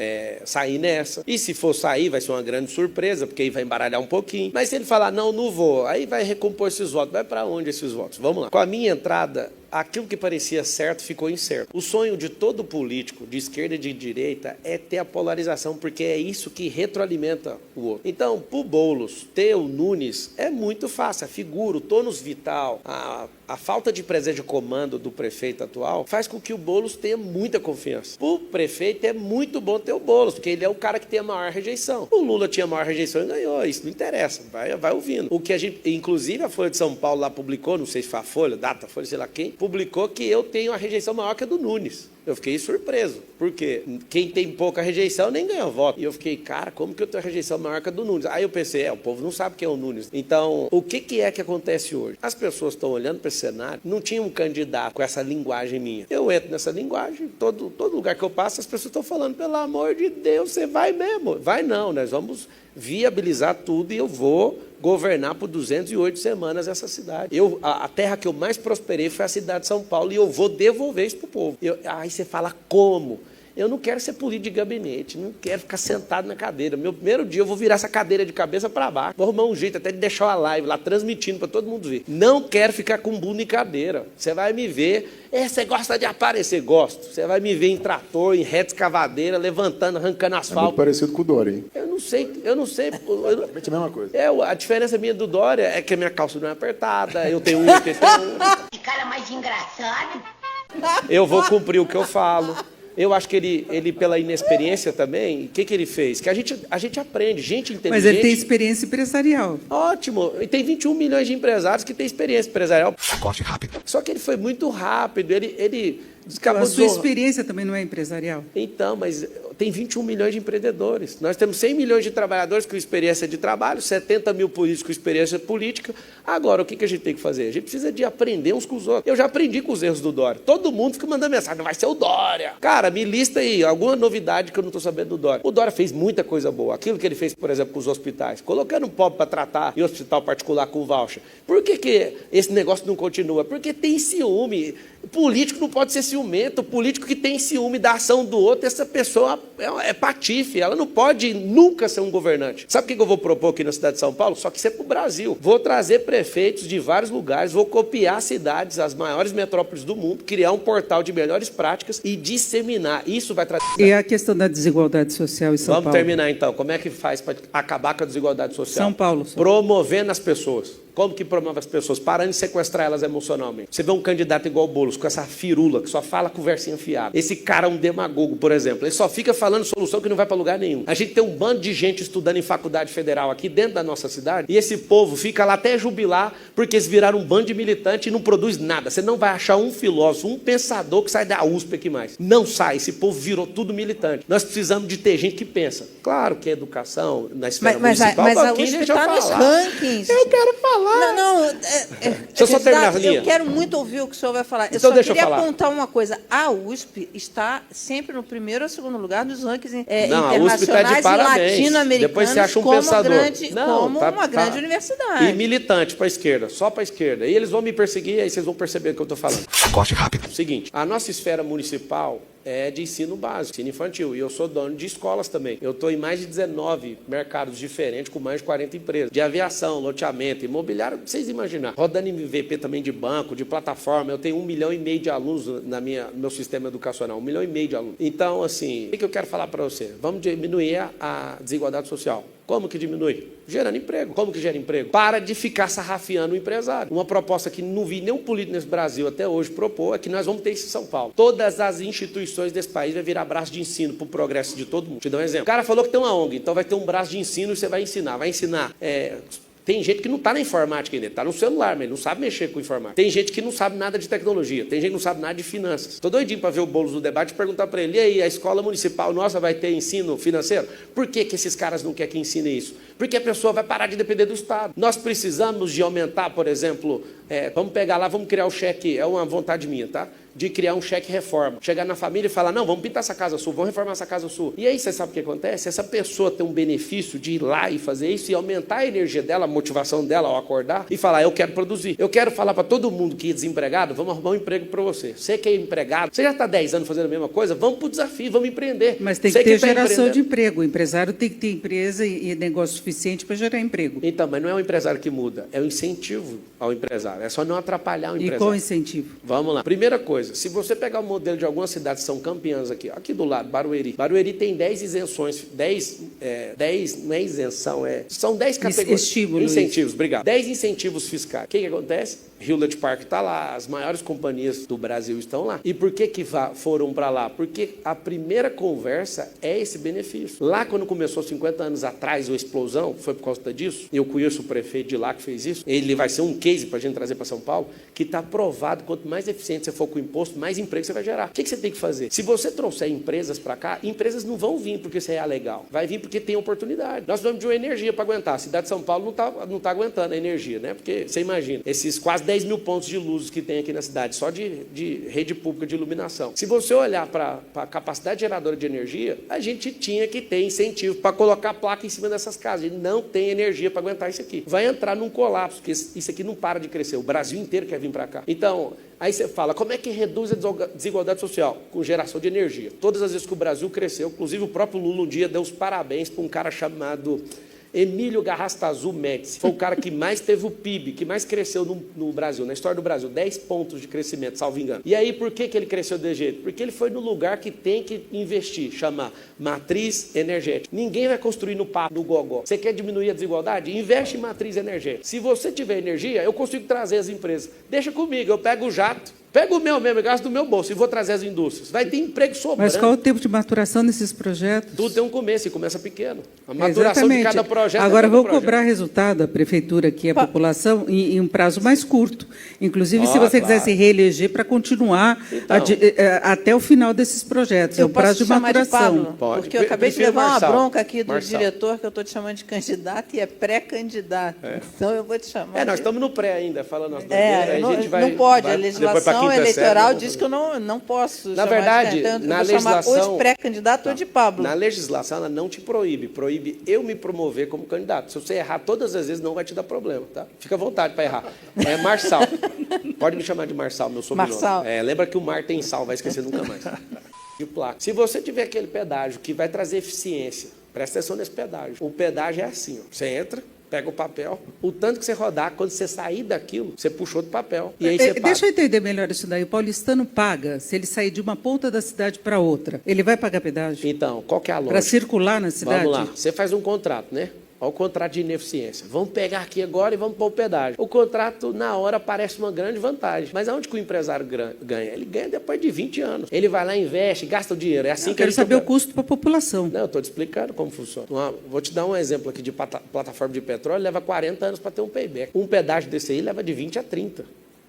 sair nessa. E se for sair, vai ser uma grande surpresa, porque aí vai embaralhar um pouquinho. Mas se ele falar, não vou, aí vai recompor esses votos. Vai para onde esses votos? Vamos lá. Com a minha entrada, aquilo que parecia certo ficou incerto. O sonho de todo político, de esquerda e de direita, é ter a polarização, porque é isso que retroalimenta o outro. Então, para o Boulos ter o Nunes é muito fácil. A figura, o tônus vital, a falta de presença de comando do prefeito atual faz com que o Boulos tenha muita confiança. Para o prefeito é muito bom ter o Boulos, porque ele é o cara que tem a maior rejeição. O Lula tinha a maior rejeição e ganhou. Isso não interessa. Vai ouvindo. O que a gente, inclusive a Folha de São Paulo lá publicou, não sei se foi a Folha, Folha, sei lá quem, publicou que eu tenho a rejeição maior que a do Nunes. Eu fiquei surpreso, porque quem tem pouca rejeição nem ganha voto. E eu fiquei, cara, como que eu tenho a rejeição maior que a do Nunes? Aí eu pensei, o povo não sabe quem é o Nunes. Então, o que é que acontece hoje? As pessoas estão olhando para esse cenário, não tinha um candidato com essa linguagem minha. Eu entro nessa linguagem, todo lugar que eu passo, as pessoas estão falando, pelo amor de Deus, você vai mesmo? Vai não, nós vamos viabilizar tudo e eu vou governar por 208 semanas essa cidade. A terra que eu mais prosperei foi a cidade de São Paulo e eu vou devolver isso para o povo. Aí você fala, como? Eu não quero ser político de gabinete, não quero ficar sentado na cadeira. Meu primeiro dia eu vou virar essa cadeira de cabeça para baixo. Vou arrumar um jeito até de deixar uma live lá transmitindo para todo mundo ver. Não quero ficar com bunda em cadeira. Você vai me ver. Você gosta de aparecer? Gosto. Você vai me ver em trator, em reta escavadeira, levantando, arrancando asfalto. É muito parecido com o Dória, hein? Eu não sei. Exatamente a mesma coisa. A diferença minha do Dória é que a minha calça não é apertada, eu tenho Que cara mais engraçado. Eu vou cumprir o que eu falo. Eu acho que ele pela inexperiência também, o que ele fez? Que a gente aprende, gente inteligente... Mas ele tem experiência empresarial. Ótimo. E tem 21 milhões de empresários que têm experiência empresarial. Corte rápido. Só que ele foi muito rápido, ele a sua experiência também não é empresarial? Então, mas tem 21 milhões de empreendedores. Nós temos 100 milhões de trabalhadores com experiência de trabalho, 70 mil políticos com experiência política. Agora, o que a gente tem que fazer? A gente precisa de aprender uns com os outros. Eu já aprendi com os erros do Dória. Todo mundo fica mandando mensagem, não vai ser o Dória. Cara, me lista aí alguma novidade que eu não estou sabendo do Dória. O Dória fez muita coisa boa. Aquilo que ele fez, por exemplo, com os hospitais, colocando um pobre para tratar em hospital particular com voucher. Por que esse negócio não continua? Porque tem ciúme. O político não pode ser ciumento. O político que tem ciúme da ação do outro, essa pessoa é patife. Ela não pode nunca ser um governante. Sabe o que eu vou propor aqui na cidade de São Paulo? Só que isso é para o Brasil. Vou trazer prefeitos de vários lugares, vou copiar cidades, as maiores metrópoles do mundo, criar um portal de melhores práticas e disseminar. Isso vai trazer... E a questão da desigualdade social em São Paulo? Vamos terminar então. Como é que faz para acabar com a desigualdade social? São Paulo. Promovendo as pessoas. Como que promove as pessoas? Parando de sequestrar elas emocionalmente. Você vê um candidato igual o Boulos, com essa firula, que só fala conversinha fiada. Esse cara é um demagogo, por exemplo. Ele só fica falando solução que não vai para lugar nenhum. A gente tem um bando de gente estudando em faculdade federal aqui dentro da nossa cidade, e esse povo fica lá até jubilar, porque eles viraram um bando de militante e não produz nada. Você não vai achar um filósofo, um pensador que sai da USP aqui mais. Não sai. Esse povo virou tudo militante. Nós precisamos de ter gente que pensa. Claro que a educação, na esfera municipal... Mas a USP está nos rankings. Eu quero falar. falar. Deixa eu só terminar a linha. Eu quero muito ouvir o que o senhor vai falar. Então eu deixa só queria eu falar. apontar uma coisa. A USP está sempre no primeiro ou segundo lugar nos rankings a USP tá de internacionais e parabéns. latino-americanos Depois você acha um como, pensador. uma grande universidade. E militante para a esquerda, só para a esquerda. E eles vão me perseguir, aí vocês vão perceber o que eu estou falando. Corte rápido. Seguinte, a nossa esfera municipal é de ensino básico, ensino infantil. E eu sou dono de escolas também. Eu estou em mais de 19 mercados diferentes, com mais de 40 empresas. De aviação, loteamento, imobiliário, vocês imaginarem. Rodando MVP também de banco, de plataforma. Eu tenho 1,5 milhão de alunos no meu sistema educacional. 1,5 milhão de alunos. Então, assim, o que eu quero falar para você? Vamos diminuir a desigualdade social. Como que diminui? Gerando emprego. Como que gera emprego? Para de ficar sarrafiando o empresário. Uma proposta que não vi nenhum político nesse Brasil até hoje propor é que nós vamos ter isso em São Paulo. Todas as instituições desse país vai virar braço de ensino para o progresso de todo mundo. Te dar um exemplo. O cara falou que tem uma ONG, então vai ter um braço de ensino e você vai ensinar. Vai ensinar... Tem gente que não está na informática ainda, está no celular, mas ele não sabe mexer com informática. Tem gente que não sabe nada de tecnologia, tem gente que não sabe nada de finanças. Estou doidinho para ver o Boulos do debate e perguntar para ele, e aí, a escola municipal nossa vai ter ensino financeiro? Por que esses caras não querem que ensinem isso? Porque a pessoa vai parar de depender do Estado. Nós precisamos de aumentar, por exemplo, vamos pegar lá, vamos criar o cheque, é uma vontade minha, tá? De criar um cheque reforma. Chegar na família e falar, não, vamos pintar essa casa sua, vamos reformar essa casa sua. E aí, você sabe o que acontece? Essa pessoa tem um benefício de ir lá e fazer isso e aumentar a energia dela, a motivação dela ao acordar e falar, eu quero produzir. Eu quero falar para todo mundo que é desempregado, vamos arrumar um emprego para você. Você que é empregado, você já está 10 anos fazendo a mesma coisa, vamos para o desafio, vamos empreender. Mas tem que ter geração de emprego. O empresário tem que ter empresa e negócio suficiente para gerar emprego. Então, mas não é o empresário que muda, é o incentivo ao empresário. É só não atrapalhar o empresário. E qual o incentivo? Vamos lá. Primeira coisa, se você pegar o modelo de algumas cidades que são campeãs aqui do lado, Barueri. Barueri tem 10 isenções, 10 não é isenção, são 10 categorias. Incentivos, obrigado. 10 incentivos fiscais. O que acontece? Hewlett Park está lá, as maiores companhias do Brasil estão lá. E por que foram para lá? Porque a primeira conversa é esse benefício. Lá, quando começou 50 anos atrás, a explosão, foi por causa disso. Eu conheço o prefeito de lá que fez isso. Ele vai ser um case para a gente trazer para São Paulo, que está provado, quanto mais eficiente você for com o imposto, mais emprego você vai gerar. O que você tem que fazer? Se você trouxer empresas para cá, empresas não vão vir porque você é legal. Vai vir porque tem oportunidade. Nós precisamos de uma energia para aguentar. A cidade de São Paulo não tá aguentando a energia, né? Porque você imagina, esses quase 10 mil pontos de luz que tem aqui na cidade, só de rede pública de iluminação. Se você olhar para a capacidade geradora de energia, a gente tinha que ter incentivo para colocar placa em cima dessas casas. E não tem energia para aguentar isso aqui. Vai entrar num colapso, porque isso aqui não para de crescer. O Brasil inteiro quer vir para cá. Então, aí você fala, como é que reduz a desigualdade social? Com geração de energia. Todas as vezes que o Brasil cresceu, inclusive o próprio Lula um dia deu os parabéns para um cara chamado Emílio Garrastazu Médici. Foi o cara que mais teve o PIB, que mais cresceu no Brasil, na história do Brasil. 10 pontos de crescimento, salvo engano. E aí, por que ele cresceu desse jeito? Porque ele foi no lugar que tem que investir, chamar matriz energética. Ninguém vai construir no papo, no gogó. Você quer diminuir a desigualdade? Investe em matriz energética. Se você tiver energia, eu consigo trazer as empresas. Deixa comigo, eu pego o jato, pego o meu mesmo, gasto do meu bolso e vou trazer as indústrias. Vai ter emprego sobrando. Mas qual o tempo de maturação desses projetos? Tudo tem um começo, e começa pequeno. A maturação de cada projeto. Agora, vou cobrar resultado, a prefeitura aqui, a população, em um prazo mais curto. Inclusive, se você quiser se reeleger, para continuar até o final desses projetos. É o prazo de maturação. Porque eu acabei de levar uma bronca aqui do diretor, que eu estou te chamando de candidato, e é pré-candidato. Então, eu vou te chamar. Nós estamos no pré ainda, falando as bandeiras. Não pode, a legislação eleitoral diz que eu não posso na verdade, na legislação, ou de pré-candidato ou de Pablo. Na legislação, ela não te proíbe. Proíbe eu me promover como candidato. Se você errar todas as vezes, não vai te dar problema, tá? Fica à vontade para errar. É Marçal. Pode me chamar de Marçal, meu sobrenome. Marçal. Lembra que o Mar tem sal, vai esquecer nunca mais. De placa. Se você tiver aquele pedágio que vai trazer eficiência, presta atenção nesse pedágio. O pedágio é assim, ó. Você entra, pega o papel, o tanto que você rodar, quando você sair daquilo, você puxou do papel. E aí você paga. Deixa eu entender melhor isso daí. O paulistano paga, se ele sair de uma ponta da cidade para outra, ele vai pagar pedágio? Então, qual que é a lógica? Para circular na cidade? Vamos lá. Você faz um contrato, né? Olha o contrato de ineficiência. Vamos pegar aqui agora e vamos pôr o pedágio. O contrato, na hora, parece uma grande vantagem. Mas aonde que o empresário ganha? Ele ganha depois de 20 anos. Ele vai lá, investe, gasta o dinheiro. É assim eu quero saber o custo para a população. Não, eu estou te explicando como funciona. Vou te dar um exemplo aqui de plataforma de petróleo. Leva 40 anos para ter um payback. Um pedágio desse aí leva de 20 a 30.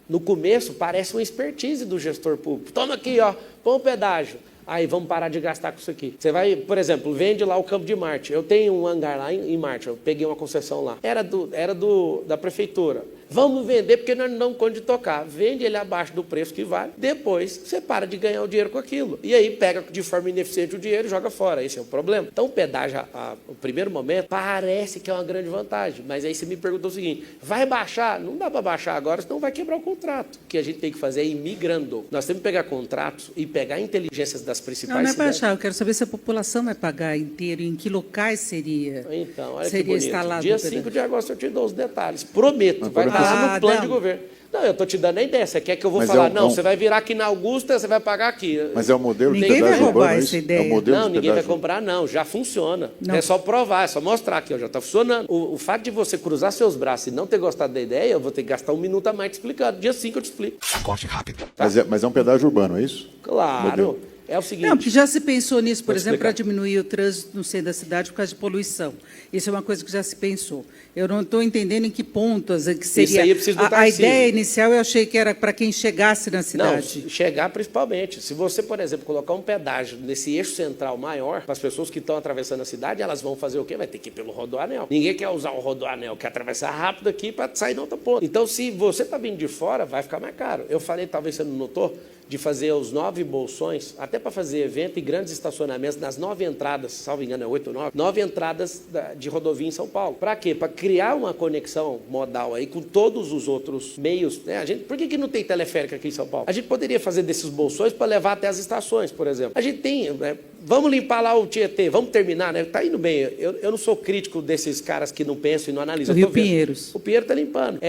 No começo, parece uma expertise do gestor público. Toma aqui, ó, põe um pedágio. Aí vamos parar de gastar com isso aqui. Você vai, por exemplo, vende lá o Campo de Marte. Eu tenho um hangar lá em Marte, eu peguei uma concessão lá. Era da prefeitura. Vamos vender porque nós não damos conta de tocar. Vende ele abaixo do preço que vale. Depois você para de ganhar o dinheiro com aquilo. E aí pega de forma ineficiente o dinheiro e joga fora. Esse é o problema. Então o pedágio, no primeiro momento, parece que é uma grande vantagem. Mas aí você me perguntou o seguinte, vai baixar? Não dá para baixar agora, senão vai quebrar o contrato. O que a gente tem que fazer é ir migrando. Nós temos que pegar contratos e pegar inteligências das principais cidades. Não é baixar, eu quero saber se a população vai pagar inteiro, em que locais seria. Então, olha seria que bonito. instalado. Dia 5 de agosto eu te dou os detalhes. Prometo, vai estar lá no plano de governo. Não, eu estou te dando a ideia. Você quer que eu vou falar? Não, você vai virar aqui na Augusta, você vai pagar aqui. Mas é o modelo de ninguém pedágio vai roubar urbano, essa ideia. Não, ninguém vai comprar, não. Já funciona. Não. É só provar, é só mostrar aqui, ó, já está funcionando. O fato de você cruzar seus braços e não ter gostado da ideia, eu vou ter que gastar 1 minuto a mais te explicando. Dia 5 eu te explico. Corte rápido. Tá. Mas é um pedágio urbano, é isso? Claro. Modelo. É o seguinte... Não, porque já se pensou nisso, por exemplo, para diminuir o trânsito no centro da cidade por causa de poluição. Isso é uma coisa que já se pensou. Eu não estou entendendo em que pontos que seria... Isso aí eu preciso do a ideia inicial eu achei que era para quem chegasse na cidade. Não, chegar principalmente. Se você, por exemplo, colocar um pedágio nesse eixo central maior, para as pessoas que estão atravessando a cidade, elas vão fazer o quê? Vai ter que ir pelo rodoanel. Ninguém quer usar o rodoanel, quer atravessar rápido aqui para sair na outra ponta. Então, se você está vindo de fora, vai ficar mais caro. Eu falei, talvez você não notou, de fazer os 9 bolsões, até para fazer evento e grandes estacionamentos nas 9 entradas, salvo engano é 8 ou 9 entradas de rodovia em São Paulo. Para quê? Para criar uma conexão modal aí com todos os outros meios. Né? Por que não tem teleférica aqui em São Paulo? A gente poderia fazer desses bolsões para levar até as estações, por exemplo. A gente tem... Né? Vamos limpar lá o Tietê, vamos terminar, né? Tá indo bem. Eu não sou crítico desses caras que não pensam e não analisam. O Rio Pinheiros. O Pinheiro está limpando.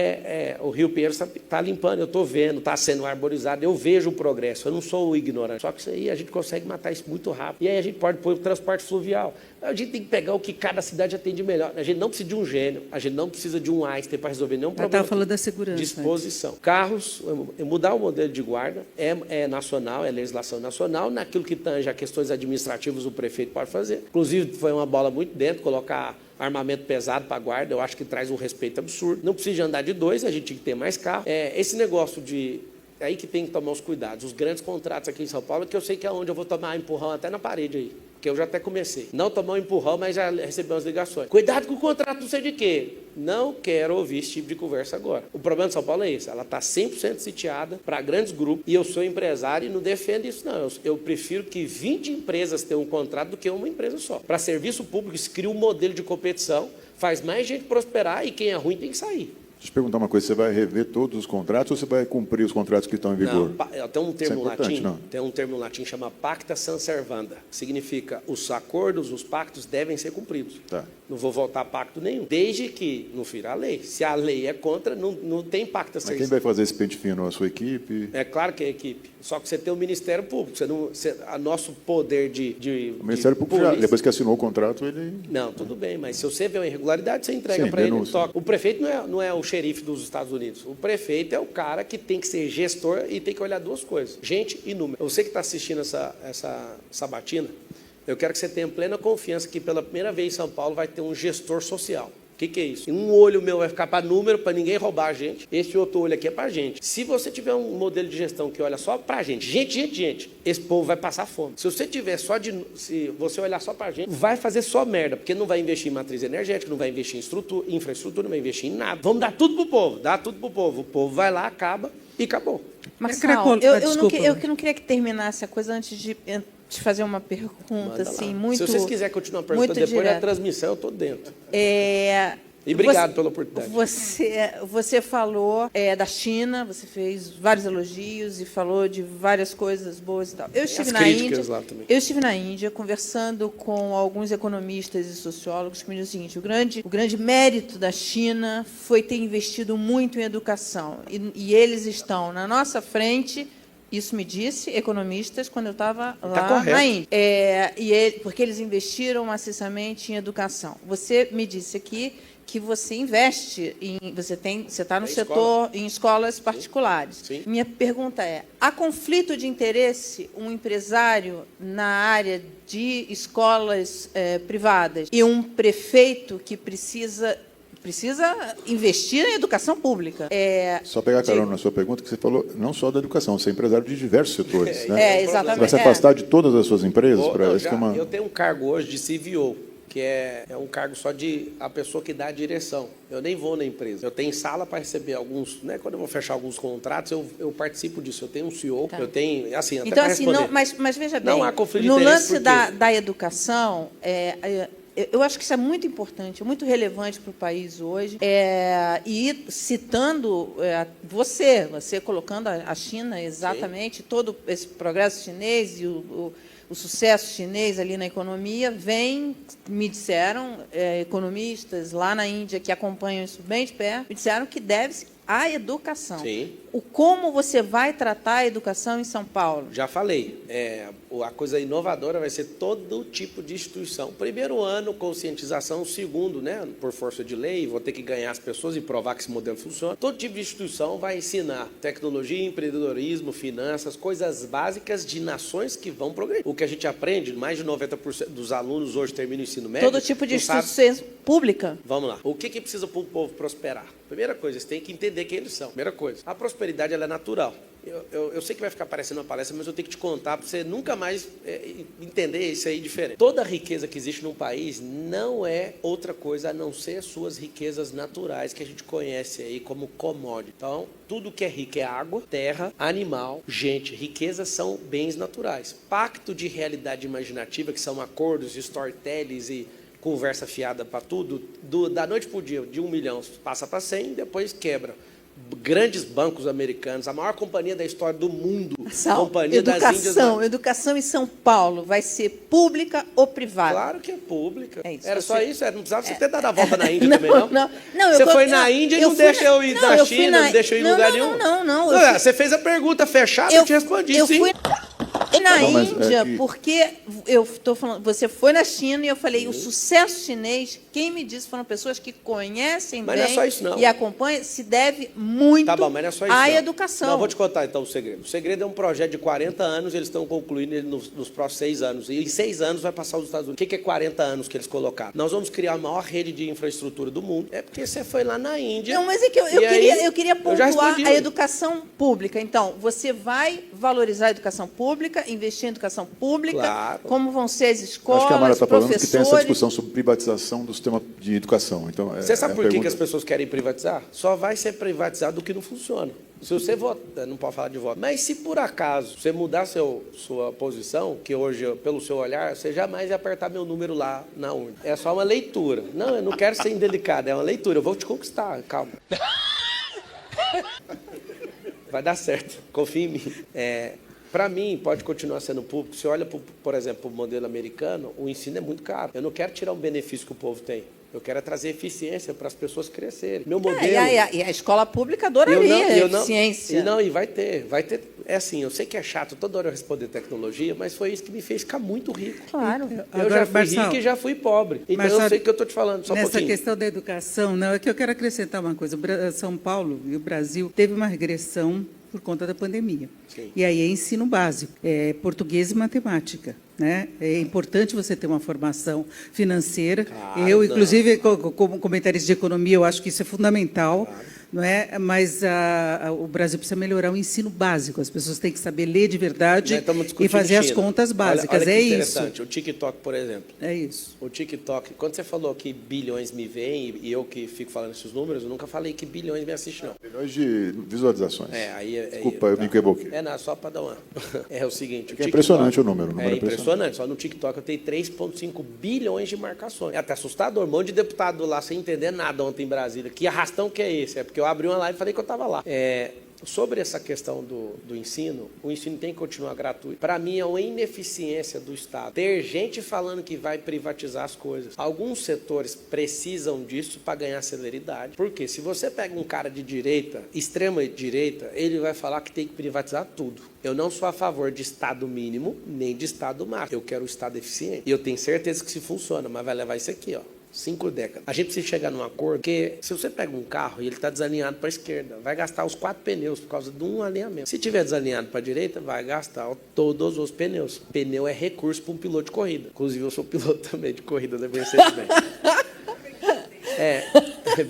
O Rio Pinheiros está limpando, eu estou vendo, está sendo arborizado, eu vejo o progresso, eu não sou o ignorante. Só que isso aí a gente consegue matar isso muito rápido. E aí a gente pode pôr o transporte fluvial. A gente tem que pegar o que cada cidade atende melhor. A gente não precisa de um gênio, a gente não precisa de um Einstein para resolver nenhum problema. Estava falando da segurança. Disposição. Né? Carros, mudar o modelo de guarda é nacional, é legislação nacional. Naquilo que tange a questões administrativas, o prefeito pode fazer. Inclusive, foi uma bola muito dentro, colocar armamento pesado para a guarda, eu acho que traz um respeito absurdo. Não precisa de andar de 2, a gente tem que ter mais carro. Esse negócio de... É aí que tem que tomar os cuidados. Os grandes contratos aqui em São Paulo, que eu sei que é onde eu vou tomar empurrão até na parede aí. Que eu já até comecei. Não tomar um empurrão, mas já recebi umas ligações. Cuidado com o contrato, não sei de quê. Não quero ouvir esse tipo de conversa agora. O problema de São Paulo é esse. Ela está 100% sitiada para grandes grupos. E eu sou empresário e não defendo isso, não. Eu prefiro que 20 empresas tenham um contrato do que uma empresa só. Para serviço público, isso cria um modelo de competição, faz mais gente prosperar e quem é ruim tem que sair. Deixa eu te perguntar uma coisa, você vai rever todos os contratos ou você vai cumprir os contratos que estão em vigor? Não, tem um termo latim que chama pacta sunt servanda, que significa os acordos, os pactos devem ser cumpridos. Tá. Não vou voltar a pacto nenhum, desde que não fira a lei. Se a lei é contra, não tem pacta Mas quem vai fazer esse pente fino? A sua equipe? É claro que é a equipe. Só que você tem o Ministério Público. Nosso poder de Ministério Público, já, depois que assinou o contrato, ele... Não, tudo bem, mas se você vê uma irregularidade, você entrega para ele. O prefeito não é o xerife dos Estados Unidos. O prefeito é o cara que tem que ser gestor e tem que olhar 2 coisas. Gente e número. Você que está assistindo essa sabatina, eu quero que você tenha plena confiança que pela primeira vez em São Paulo vai ter um gestor social. O que é isso? Um olho meu vai ficar para número, para ninguém roubar a gente. Esse outro olho aqui é para a gente. Se você tiver um modelo de gestão que olha só para a gente, gente, esse povo vai passar fome. Se você tiver se você olhar só para a gente, vai fazer só merda, porque não vai investir em matriz energética, não vai investir em infraestrutura, não vai investir em nada. Vamos dar tudo pro povo, O povo vai lá, acaba e acabou. Marcelo, eu não queria que terminasse a coisa antes de te fazer uma pergunta, assim, muito... Se vocês quiserem continuar perguntando depois da transmissão, eu estou dentro. E obrigado pela oportunidade. Você falou da China, você fez vários elogios e falou de várias coisas boas e tal. Eu estive na Índia conversando com alguns economistas e sociólogos que me dizem o seguinte: o grande mérito da China foi ter investido muito em educação. E eles estão na nossa frente. Isso me disse economistas quando eu estava lá na Índia. Porque eles investiram maciçamente em educação. Você me disse aqui que você investe você está no setor em escolas particulares. Sim. Minha pergunta é: há conflito de interesse um empresário na área de escolas privadas e um prefeito que precisa precisa investir em educação pública. Só pegar carona na sua pergunta, que você falou não só da educação, você é empresário de diversos setores, né? Exatamente. Você vai se afastar de todas as suas empresas? Eu tenho um cargo hoje de CVO, que é um cargo só de a pessoa que dá a direção. Eu nem vou na empresa. Eu tenho sala para receber alguns, né? Quando eu vou fechar alguns contratos, eu participo disso. Eu tenho um CEO, eu tenho, assim, até então, para assim, responder. Mas veja bem, não há conflito de no interesse lance da educação, eu acho que isso é muito importante, muito relevante para o país hoje. E citando você colocando a China exatamente, todo esse progresso chinês e o sucesso chinês ali na economia me disseram, economistas lá na Índia que acompanham isso bem de perto, me disseram que deve-se à educação. Sim. Como você vai tratar a educação em São Paulo? Já falei, a coisa inovadora vai ser todo tipo de instituição. Primeiro ano, conscientização. Segundo, né, por força de lei, vou ter que ganhar as pessoas e provar que esse modelo funciona. Todo tipo de instituição vai ensinar tecnologia, empreendedorismo, finanças, coisas básicas de nações que vão progredir. O que a gente aprende, mais de 90% dos alunos hoje terminam o ensino médio. Todo tipo de instituição pública. Vamos lá. O que precisa para o povo prosperar? Primeira coisa, eles têm que entender quem eles são. Primeira coisa, a prosperidade ela é natural. Eu sei que vai ficar parecendo uma palestra, mas eu tenho que te contar para você nunca mais entender isso aí diferente. Toda a riqueza que existe num país não é outra coisa a não ser suas riquezas naturais que a gente conhece aí como commodity. Então, tudo que é rico é água, terra, animal, gente. Riquezas são bens naturais. Pacto de realidade imaginativa, que são acordos, storytellings e conversa fiada para tudo, da noite para o dia, de 1 milhão passa para 100 e depois quebra. Grandes bancos americanos, a maior companhia da história do mundo, companhia das Índias. Educação em São Paulo vai ser pública ou privada? Claro que é pública. Isso, era só isso, não precisava você ter dado a volta na Índia também, não? Você foi na Índia e não deixa eu ir na China, não deixa eu ir em lugar nenhum? Não. Você fez a pergunta fechada, eu te respondi, sim. Na Índia, porque eu estou falando, você foi na China e eu falei, o sucesso chinês, quem me disse foram pessoas que conhecem bem não é só isso, não. E acompanham, se deve muito mas não é só isso, à não. educação. Não, vou te contar então o segredo. O segredo é um projeto de 40 anos, eles estão concluindo ele nos próximos 6 anos. E em 6 anos vai passar os Estados Unidos. O que é 40 anos que eles colocaram? Nós vamos criar a maior rede de infraestrutura do mundo. É porque você foi lá na Índia. Não, mas é que eu queria pontuar a educação pública. Então, você vai valorizar a educação pública, investir em educação pública, claro. Como vão ser as escolas, acho que a Mara está falando professores... que tem essa discussão sobre privatização do sistema de educação. Então, você sabe por que as pessoas querem privatizar? Só vai ser privatizado o que não funciona. Se você vota, não pode falar de voto, mas se por acaso você mudar sua posição, que hoje, pelo seu olhar, você jamais vai apertar meu número lá na urna. É só uma leitura. Não, eu não quero ser indelicado, é uma leitura. Eu vou te conquistar, calma. Vai dar certo, confia em mim. Para mim, pode continuar sendo público. Se olha, por exemplo, o modelo americano, o ensino é muito caro. Eu não quero tirar um benefício que o povo tem. Eu quero trazer eficiência para as pessoas crescerem. Meu modelo... E a escola pública adoraria eficiência. E vai ter. É assim, eu sei que é chato toda hora eu responder tecnologia, mas foi isso que me fez ficar muito rico. Claro. Eu já fui rico e já fui pobre. Então eu sei que eu estou te falando, só um pouquinho. Nessa questão da educação, não, é que eu quero acrescentar uma coisa. São Paulo e o Brasil teve uma regressão por conta da pandemia. Sim. E aí é ensino básico, português e matemática. Né? É importante você ter uma formação financeira. Claro, eu, inclusive, como comentarista de economia, eu acho que isso é fundamental. Claro. Não é? Mas o Brasil precisa melhorar o ensino básico. As pessoas têm que saber ler de verdade e fazer as contas básicas. Olha que interessante. O TikTok, por exemplo. É isso. O TikTok, quando você falou que bilhões me veem, e eu que fico falando esses números, eu nunca falei que bilhões me assistem, não. Bilhões de visualizações. Desculpa, eu me equivoquei. Não, só para dar uma... É o seguinte... É impressionante o número. É impressionante. Só no TikTok eu tenho 3,5 bilhões de marcações. É até assustador. Um monte de deputado lá sem entender nada ontem em Brasília. Que arrastão que é esse? É porque eu abri uma live e falei que eu estava lá. Sobre essa questão do ensino, o ensino tem que continuar gratuito. Para mim, é uma ineficiência do Estado ter gente falando que vai privatizar as coisas. Alguns setores precisam disso para ganhar celeridade. Porque se você pega um cara de direita, extrema direita, ele vai falar que tem que privatizar tudo. Eu não sou a favor de Estado mínimo, nem de Estado máximo. Eu quero um Estado eficiente. E eu tenho certeza que se funciona, mas vai levar isso aqui, ó. 5 décadas. A gente precisa chegar num acordo, porque se você pega um carro e ele está desalinhado para a esquerda, vai gastar os 4 pneus por causa de um alinhamento. Se tiver desalinhado para a direita, vai gastar todos os pneus. Pneu é recurso para um piloto de corrida. Inclusive, eu sou piloto também de corrida da Mercedes-Benz.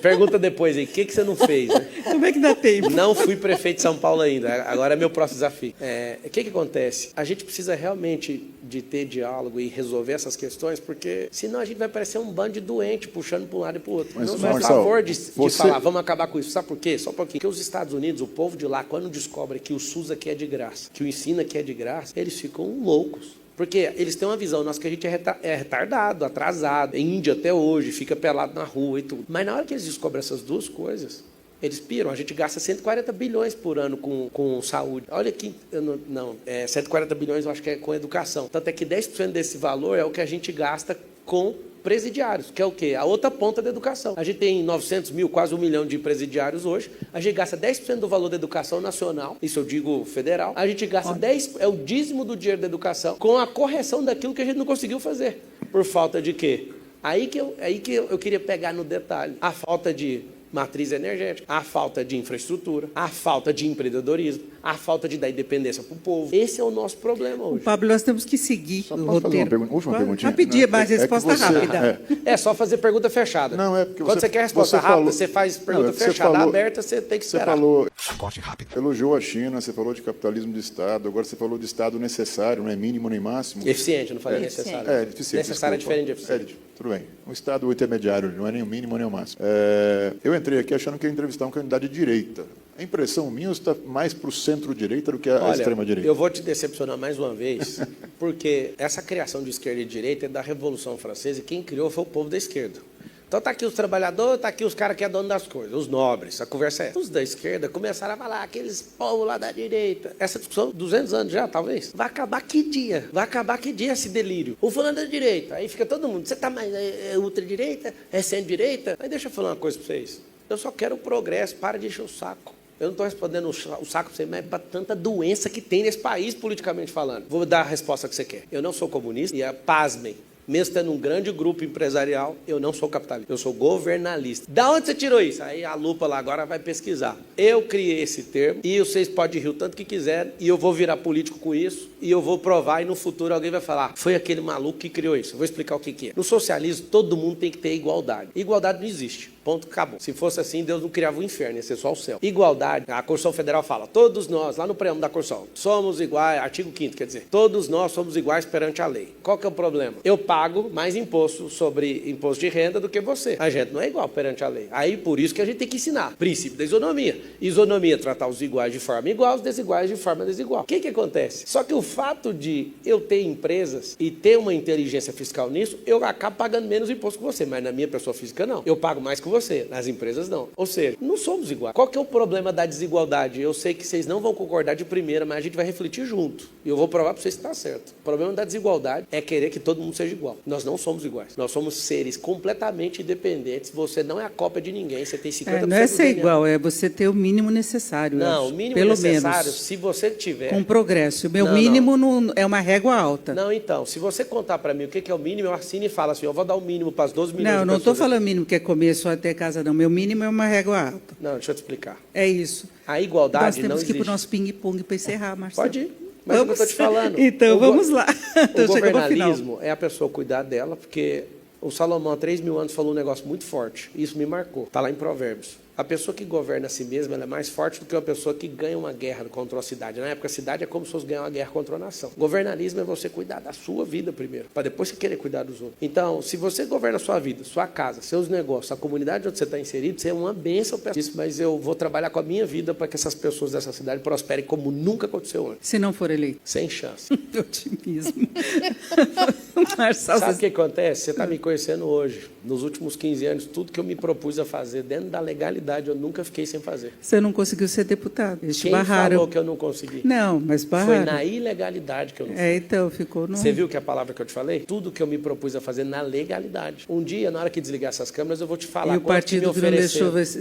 Pergunta depois aí, o que você não fez? Né? Como é que dá tempo? Não fui prefeito de São Paulo ainda, agora é meu próximo desafio. O que acontece? A gente precisa realmente de ter diálogo e resolver essas questões, porque senão a gente vai parecer um bando de doente puxando para um lado e para o outro. Mas, não sou a favor de falar, vamos acabar com isso. Sabe por quê? Só um pouquinho. Porque os Estados Unidos, o povo de lá, quando descobre que o SUS aqui é de graça, que o ensino aqui é de graça, eles ficam loucos. Porque eles têm uma visão nossa que a gente é retardado, atrasado. Em Índia até hoje, fica pelado na rua e tudo. Mas na hora que eles descobrem essas duas coisas, eles piram. A gente gasta 140 bilhões por ano com saúde. Olha aqui, 140 bilhões eu acho que é com educação. Tanto é que 10% desse valor é o que a gente gasta com presidiários, que é o quê? A outra ponta da educação. A gente tem 900 mil, quase 1 milhão de presidiários hoje. A gente gasta 10% do valor da educação nacional, isso eu digo federal. A gente gasta 10%, é o dízimo do dinheiro da educação, com a correção daquilo que a gente não conseguiu fazer. Por falta de quê? Aí que eu queria pegar no detalhe. A falta de matriz energética, a falta de infraestrutura, a falta de empreendedorismo, a falta de dar independência para o povo. Esse é o nosso problema hoje. Pablo, nós temos que seguir o roteiro. Última perguntinha. Rapidinho, mas resposta rápida. É só fazer pergunta fechada. Não, é porque quando você quer resposta rápida, você faz pergunta fechada. Aberta, você tem que esperar. Você falou, elogiou a China, você falou de capitalismo de Estado, agora você falou de Estado necessário, não é mínimo nem máximo. Eficiente, eu não falei necessário. Eficiente. Necessário é diferente de eficiente. Tudo bem. Um Estado intermediário, não é nem o mínimo nem o máximo. Eu entrei aqui achando que ia entrevistar um candidato de direita. A impressão minha está mais para o centro-direita do que a extrema-direita. Eu vou te decepcionar mais uma vez, porque essa criação de esquerda e direita é da Revolução Francesa e quem criou foi o povo da esquerda. Então tá aqui os trabalhadores, tá aqui os caras que é dono das coisas, os nobres, a conversa é essa. Os da esquerda começaram a falar, aqueles povos lá da direita. Essa discussão, 200 anos já, talvez. Vai acabar que dia? Vai acabar que dia esse delírio? O fulano da direita, aí fica todo mundo, você tá mais ultradireita? É centro-direita? Aí deixa eu falar uma coisa pra vocês. Eu só quero o progresso, para de encher o saco. Eu não estou respondendo o saco para você, mas para tanta doença que tem nesse país, politicamente falando. Vou dar a resposta que você quer. Eu não sou comunista e, pasmem, mesmo tendo um grande grupo empresarial, eu não sou capitalista, eu sou governalista. Da onde você tirou isso? Aí a lupa lá agora vai pesquisar. Eu criei esse termo e vocês podem rir o tanto que quiserem e eu vou virar político com isso e eu vou provar e no futuro alguém vai falar, foi aquele maluco que criou isso. Eu vou explicar o que é. No socialismo, todo mundo tem que ter igualdade. Igualdade não existe. Ponto, acabou. Se fosse assim, Deus não criava o inferno, ia ser só o céu. Igualdade, a Constituição Federal fala, todos nós, lá no preâmbulo da Constituição, somos iguais, artigo 5º, quer dizer, todos nós somos iguais perante a lei. Qual que é o problema? Eu pago mais imposto sobre imposto de renda do que você. A gente não é igual perante a lei. Aí, por isso que a gente tem que ensinar. Princípio da isonomia. Isonomia, tratar os iguais de forma igual, os desiguais de forma desigual. O que acontece? Só que o fato de eu ter empresas e ter uma inteligência fiscal nisso, eu acabo pagando menos imposto que você, mas na minha pessoa física não. Eu pago mais que você, nas empresas não. Ou seja, não somos iguais. Qual que é o problema da desigualdade? Eu sei que vocês não vão concordar de primeira, mas a gente vai refletir junto. E eu vou provar para vocês que está certo. O problema da desigualdade é querer que todo mundo seja igual. Nós não somos iguais. Nós somos seres completamente independentes. Você não é a cópia de ninguém. Você tem 50% não é ser igual, é você ter o mínimo necessário. Não, o mínimo pelo necessário, menos, se você tiver... Com progresso. O meu mínimo não é uma régua alta. Não, então, se você contar para mim o que é o mínimo, eu assino e falo assim, eu vou dar o mínimo para as 12 milhões de pessoas. Não, não estou falando mínimo que é começo até casa, não. Meu mínimo é uma régua alta. Não, deixa eu te explicar. É isso. A igualdade não existe. Nós temos que ir para o nosso ping-pong para encerrar, Marcelo. Pode ir. Mas vamos. É o que eu estou te falando. Então, vamos lá. O governalismo é a pessoa cuidar dela, porque o Salomão, há 3.000 anos, falou um negócio muito forte. Isso me marcou. Está lá em Provérbios. A pessoa que governa a si mesma ela é mais forte do que uma pessoa que ganha uma guerra contra a cidade. Na época, a cidade é como se fosse ganhar uma guerra contra a nação. Governalismo é você cuidar da sua vida primeiro, para depois você querer cuidar dos outros. Então, se você governa a sua vida, sua casa, seus negócios, a comunidade onde você está inserido, você é uma bênção. Mas eu vou trabalhar com a minha vida para que essas pessoas dessa cidade prosperem como nunca aconteceu antes. Se não for eleito. Sem chance. Otimismo. Sabe o que acontece? Você está me conhecendo hoje. Nos últimos 15 anos, tudo que eu me propus a fazer dentro da legalidade, eu nunca fiquei sem fazer. Você não conseguiu ser deputado. Eles Quem barraram. falou que eu não consegui? Não, mas barraram. Foi na ilegalidade que eu não fui. Então, ficou no... Você viu que a palavra que eu te falei? Tudo que eu me propus a fazer na legalidade. Um dia, na hora que desligar essas câmeras, eu vou te falar. E o partido que não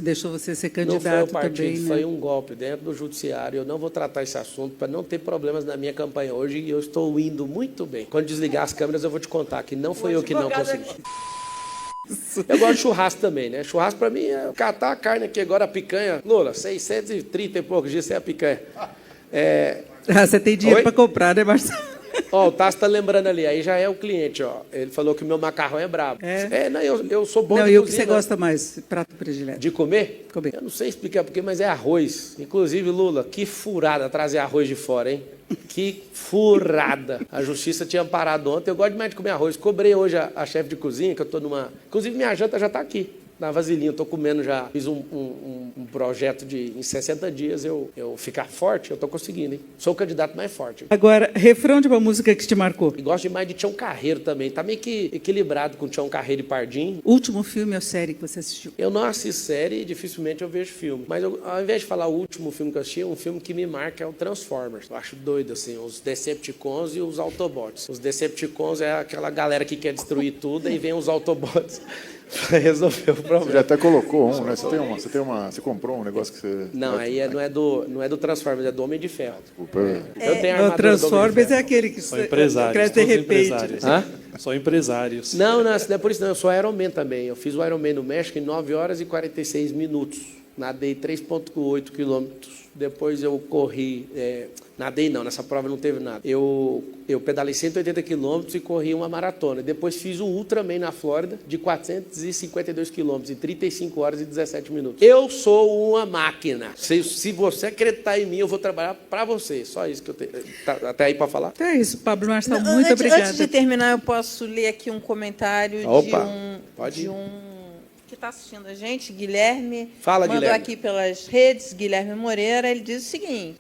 deixou você ser candidato também, não foi o partido, né? Foi um golpe dentro do judiciário. Eu não vou tratar esse assunto para não ter problemas na minha campanha hoje e eu estou indo muito bem. Quando desligar as câmeras, eu vou te contar que não foi eu que não consegui. Eu gosto de churrasco também, né? Churrasco pra mim é catar a carne aqui agora, a picanha. Lula, 630 e poucos dias sem a picanha. Você tem dinheiro para comprar, né, Marcelo? Ó, o Tasso tá lembrando ali, aí já é o cliente, ó. Ele falou que o meu macarrão é brabo. Não, eu sou bom de cozinha. E o que você gosta mais? Prato predileto? De comer? Eu não sei explicar porquê, mas é arroz. Inclusive, Lula, que furada trazer arroz de fora, hein? Que furada. A justiça tinha parado ontem. Eu gosto demais de comer arroz. Cobrei hoje a chefe de cozinha, que eu tô numa... Inclusive, minha janta já tá aqui. Na vasilhinha, eu tô comendo já, fiz um projeto de, em 60 dias, eu ficar forte, eu tô conseguindo, hein? Sou o candidato mais forte. Agora, refrão de uma música que te marcou. E gosto demais de Tião Carreiro também, tá meio que equilibrado com Tião Carreiro e Pardinho. Último filme ou série que você assistiu? Eu não assisto série e dificilmente eu vejo filme, mas ao invés de falar o último filme que eu assisti, um filme que me marca é o Transformers. Eu acho doido, assim, os Decepticons e os Autobots. Os Decepticons é aquela galera que quer destruir tudo e vem os Autobots para resolver o problema. Você já até colocou um, né? Você comprou um negócio que você... Não, aí não é do Transformers, é do Homem de Ferro. Desculpa. Eu tenho a o Transformers é aquele que são empresários. De repente. São empresários. Não é por isso não. Eu sou Ironman também. Eu fiz o Ironman no México em 9 horas e 46 minutos. Nadei 3,8 quilômetros. Depois eu corri... nadei não, nessa prova não teve nada. Eu pedalei 180 quilômetros e corri uma maratona. Depois fiz o Ultraman na Flórida de 452 quilômetros em 35 horas e 17 minutos. Eu sou uma máquina. Se você acreditar em mim, eu vou trabalhar para você. Só isso que eu tenho. Tá, até aí para falar? Então é isso, Pablo Marçal, muito obrigada. Antes de terminar, eu posso ler aqui um comentário de um que está assistindo a gente, Guilherme. Fala, mandou Guilherme. aqui pelas redes, Guilherme Moreira. Ele diz o seguinte: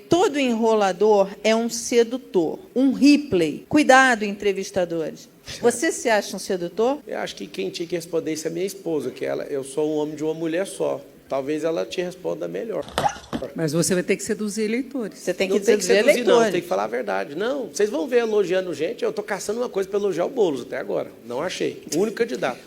todo enrolador é um sedutor, um Ripley. Cuidado, entrevistadores. Você se acha um sedutor? Eu acho que quem tinha que responder isso é minha esposa, que eu sou um homem de uma mulher só. Talvez ela te responda melhor. Mas você vai ter que seduzir eleitores. Você tem que não tem que seduzir seduzir, eleitores. não, tem que falar a verdade. Não, vocês vão ver elogiando gente, eu estou caçando uma coisa para elogiar o Boulos até agora. Não achei. O único candidato.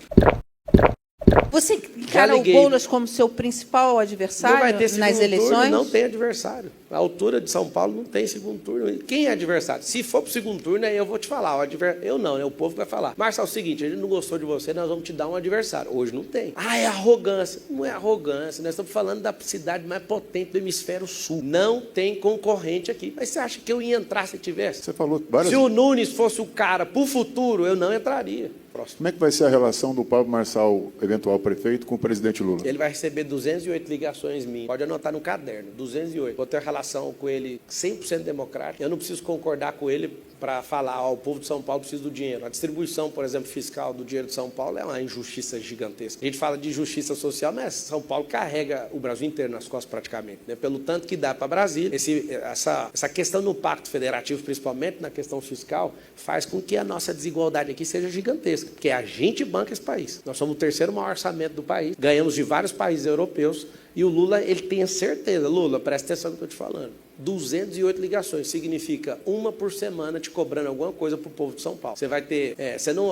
Você encara o Boulos como seu principal adversário não vai ter segundo nas eleições? Turno, não tem adversário. A altura de São Paulo não tem segundo turno. Quem é adversário? Se for para o segundo turno, aí eu vou te falar. Eu não, né? O povo vai falar. Marcelo, é o seguinte, a gente não gostou de você, nós vamos te dar um adversário. Hoje não tem. É arrogância. Não é arrogância. Nós estamos falando da cidade mais potente do hemisfério sul. Não tem concorrente aqui. Mas você acha que eu ia entrar se tivesse? Você falou várias... Se o Nunes fosse o cara para o futuro, eu não entraria. Próximo. Como é que vai ser a relação do Pablo Marçal, eventual prefeito, com o presidente Lula? Ele vai receber 208 ligações minhas. Pode anotar no caderno, 208. Vou ter relação com ele 100% democrática. Eu não preciso concordar com ele para falar, o povo de São Paulo precisa do dinheiro. A distribuição, por exemplo, fiscal do dinheiro de São Paulo é uma injustiça gigantesca. A gente fala de justiça social, mas São Paulo carrega o Brasil inteiro nas costas praticamente, né? Pelo tanto que dá para Brasília. Essa questão no Pacto Federativo, principalmente na questão fiscal, faz com que a nossa desigualdade aqui seja gigantesca, porque a gente banca esse país. Nós somos o terceiro maior orçamento do país, ganhamos de vários países europeus, e o Lula, ele tem a certeza, Lula, presta atenção no que eu estou te falando, 208 ligações, significa uma por semana te cobrando alguma coisa para o povo de São Paulo. Você vai ter,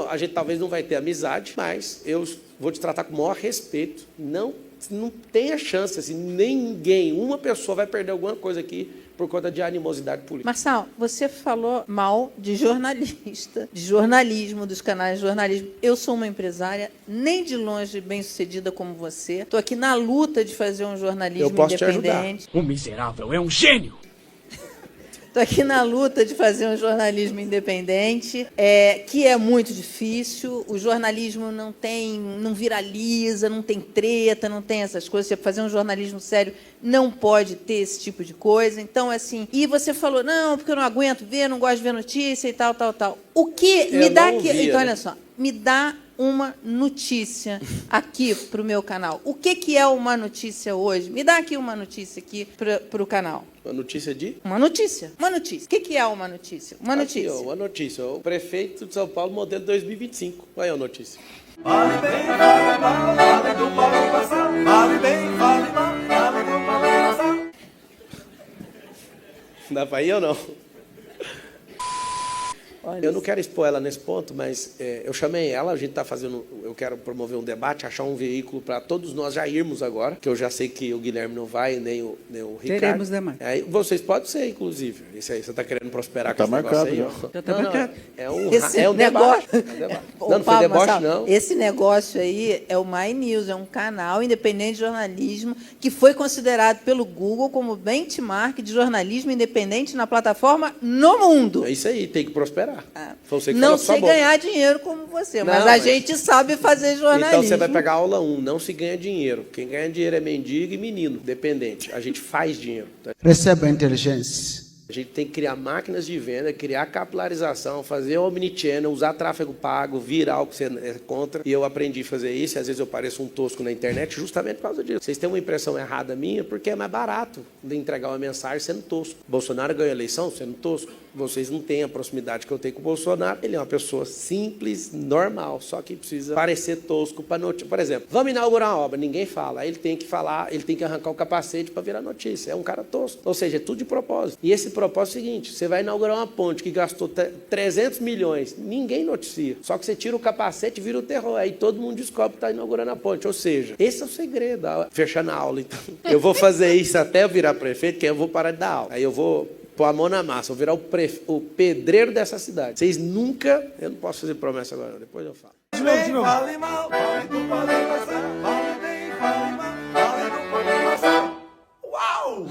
a gente talvez não vai ter amizade, mas eu vou te tratar com o maior respeito. Não tenha chance, assim, ninguém, uma pessoa vai perder alguma coisa aqui por conta de animosidade política. Marçal, você falou mal de jornalista, de jornalismo, dos canais de jornalismo. Eu sou uma empresária, nem de longe bem-sucedida como você. Estou aqui na luta de fazer um jornalismo independente. O miserável é um gênio! Estou aqui na luta de fazer um jornalismo independente, que é muito difícil. O jornalismo não viraliza, não tem treta, não tem essas coisas. Você fazer um jornalismo sério não pode ter esse tipo de coisa. Então, assim, e você falou, não, porque eu não aguento ver, não gosto de ver notícia e tal. O que me dá aqui? Então, olha só, me dá uma notícia aqui para o meu canal. O que é uma notícia hoje? Me dá aqui uma notícia aqui para o canal. Uma notícia de? Uma notícia. O que é uma notícia? Uma notícia. Aqui, uma notícia. O prefeito de São Paulo, modelo 2025. Olha a notícia. Vale bem, vale mal, vale do Paulo passar. Vale bem, vale mal, vale do Paulo passar. Dá para ir ou não? Eu não quero expor ela nesse ponto, mas eu chamei ela, a gente está fazendo, eu quero promover um debate, achar um veículo para todos nós já irmos agora, que eu já sei que o Guilherme não vai, nem o Ricardo. Teremos demais. Aí, vocês podem ser, inclusive. Isso aí, você está querendo prosperar com esse marcado, negócio aí? Já está marcado. É um debate. Não foi deboche, não. Esse negócio aí é o My News, é um canal independente de jornalismo que foi considerado pelo Google como benchmark de jornalismo independente na plataforma no mundo. É isso aí, tem que prosperar. Não sei ganhar dinheiro como você, mas a gente sabe fazer jornalismo. Então você vai pegar a aula 1, não se ganha dinheiro. Quem ganha dinheiro é mendigo e menino, dependente. A gente faz dinheiro. Tá? Receba a inteligência. A gente tem que criar máquinas de venda, criar capilarização, fazer omnichannel, usar tráfego pago, viral, que você é contra. E eu aprendi a fazer isso, e às vezes eu pareço um tosco na internet justamente por causa disso. Vocês têm uma impressão errada minha, porque é mais barato de entregar uma mensagem sendo tosco. Bolsonaro ganhou a eleição sendo tosco. Vocês não têm a proximidade que eu tenho com o Bolsonaro. Ele é uma pessoa simples, normal, só que precisa parecer tosco para notícia. Por exemplo, vamos inaugurar uma obra, ninguém fala. Aí ele tem que falar, ele tem que arrancar o capacete para virar notícia. É um cara tosco. Ou seja, é tudo de propósito. E esse propósito é o seguinte, você vai inaugurar uma ponte que gastou 300 milhões, ninguém noticia. Só que você tira o capacete e vira o terror. Aí todo mundo descobre que está inaugurando a ponte. Ou seja, esse é o segredo. Fechando a aula, então. Eu vou fazer isso até eu virar prefeito, que aí eu vou parar de dar aula. Aí eu vou pôr a mão na massa, vou virar o pedreiro dessa cidade. Vocês nunca... Eu não posso fazer promessa agora, não. Depois eu falo. Fale mal, fale do Pode Passar. Fale bem, fale mal, fale do Pode Passar. Uau!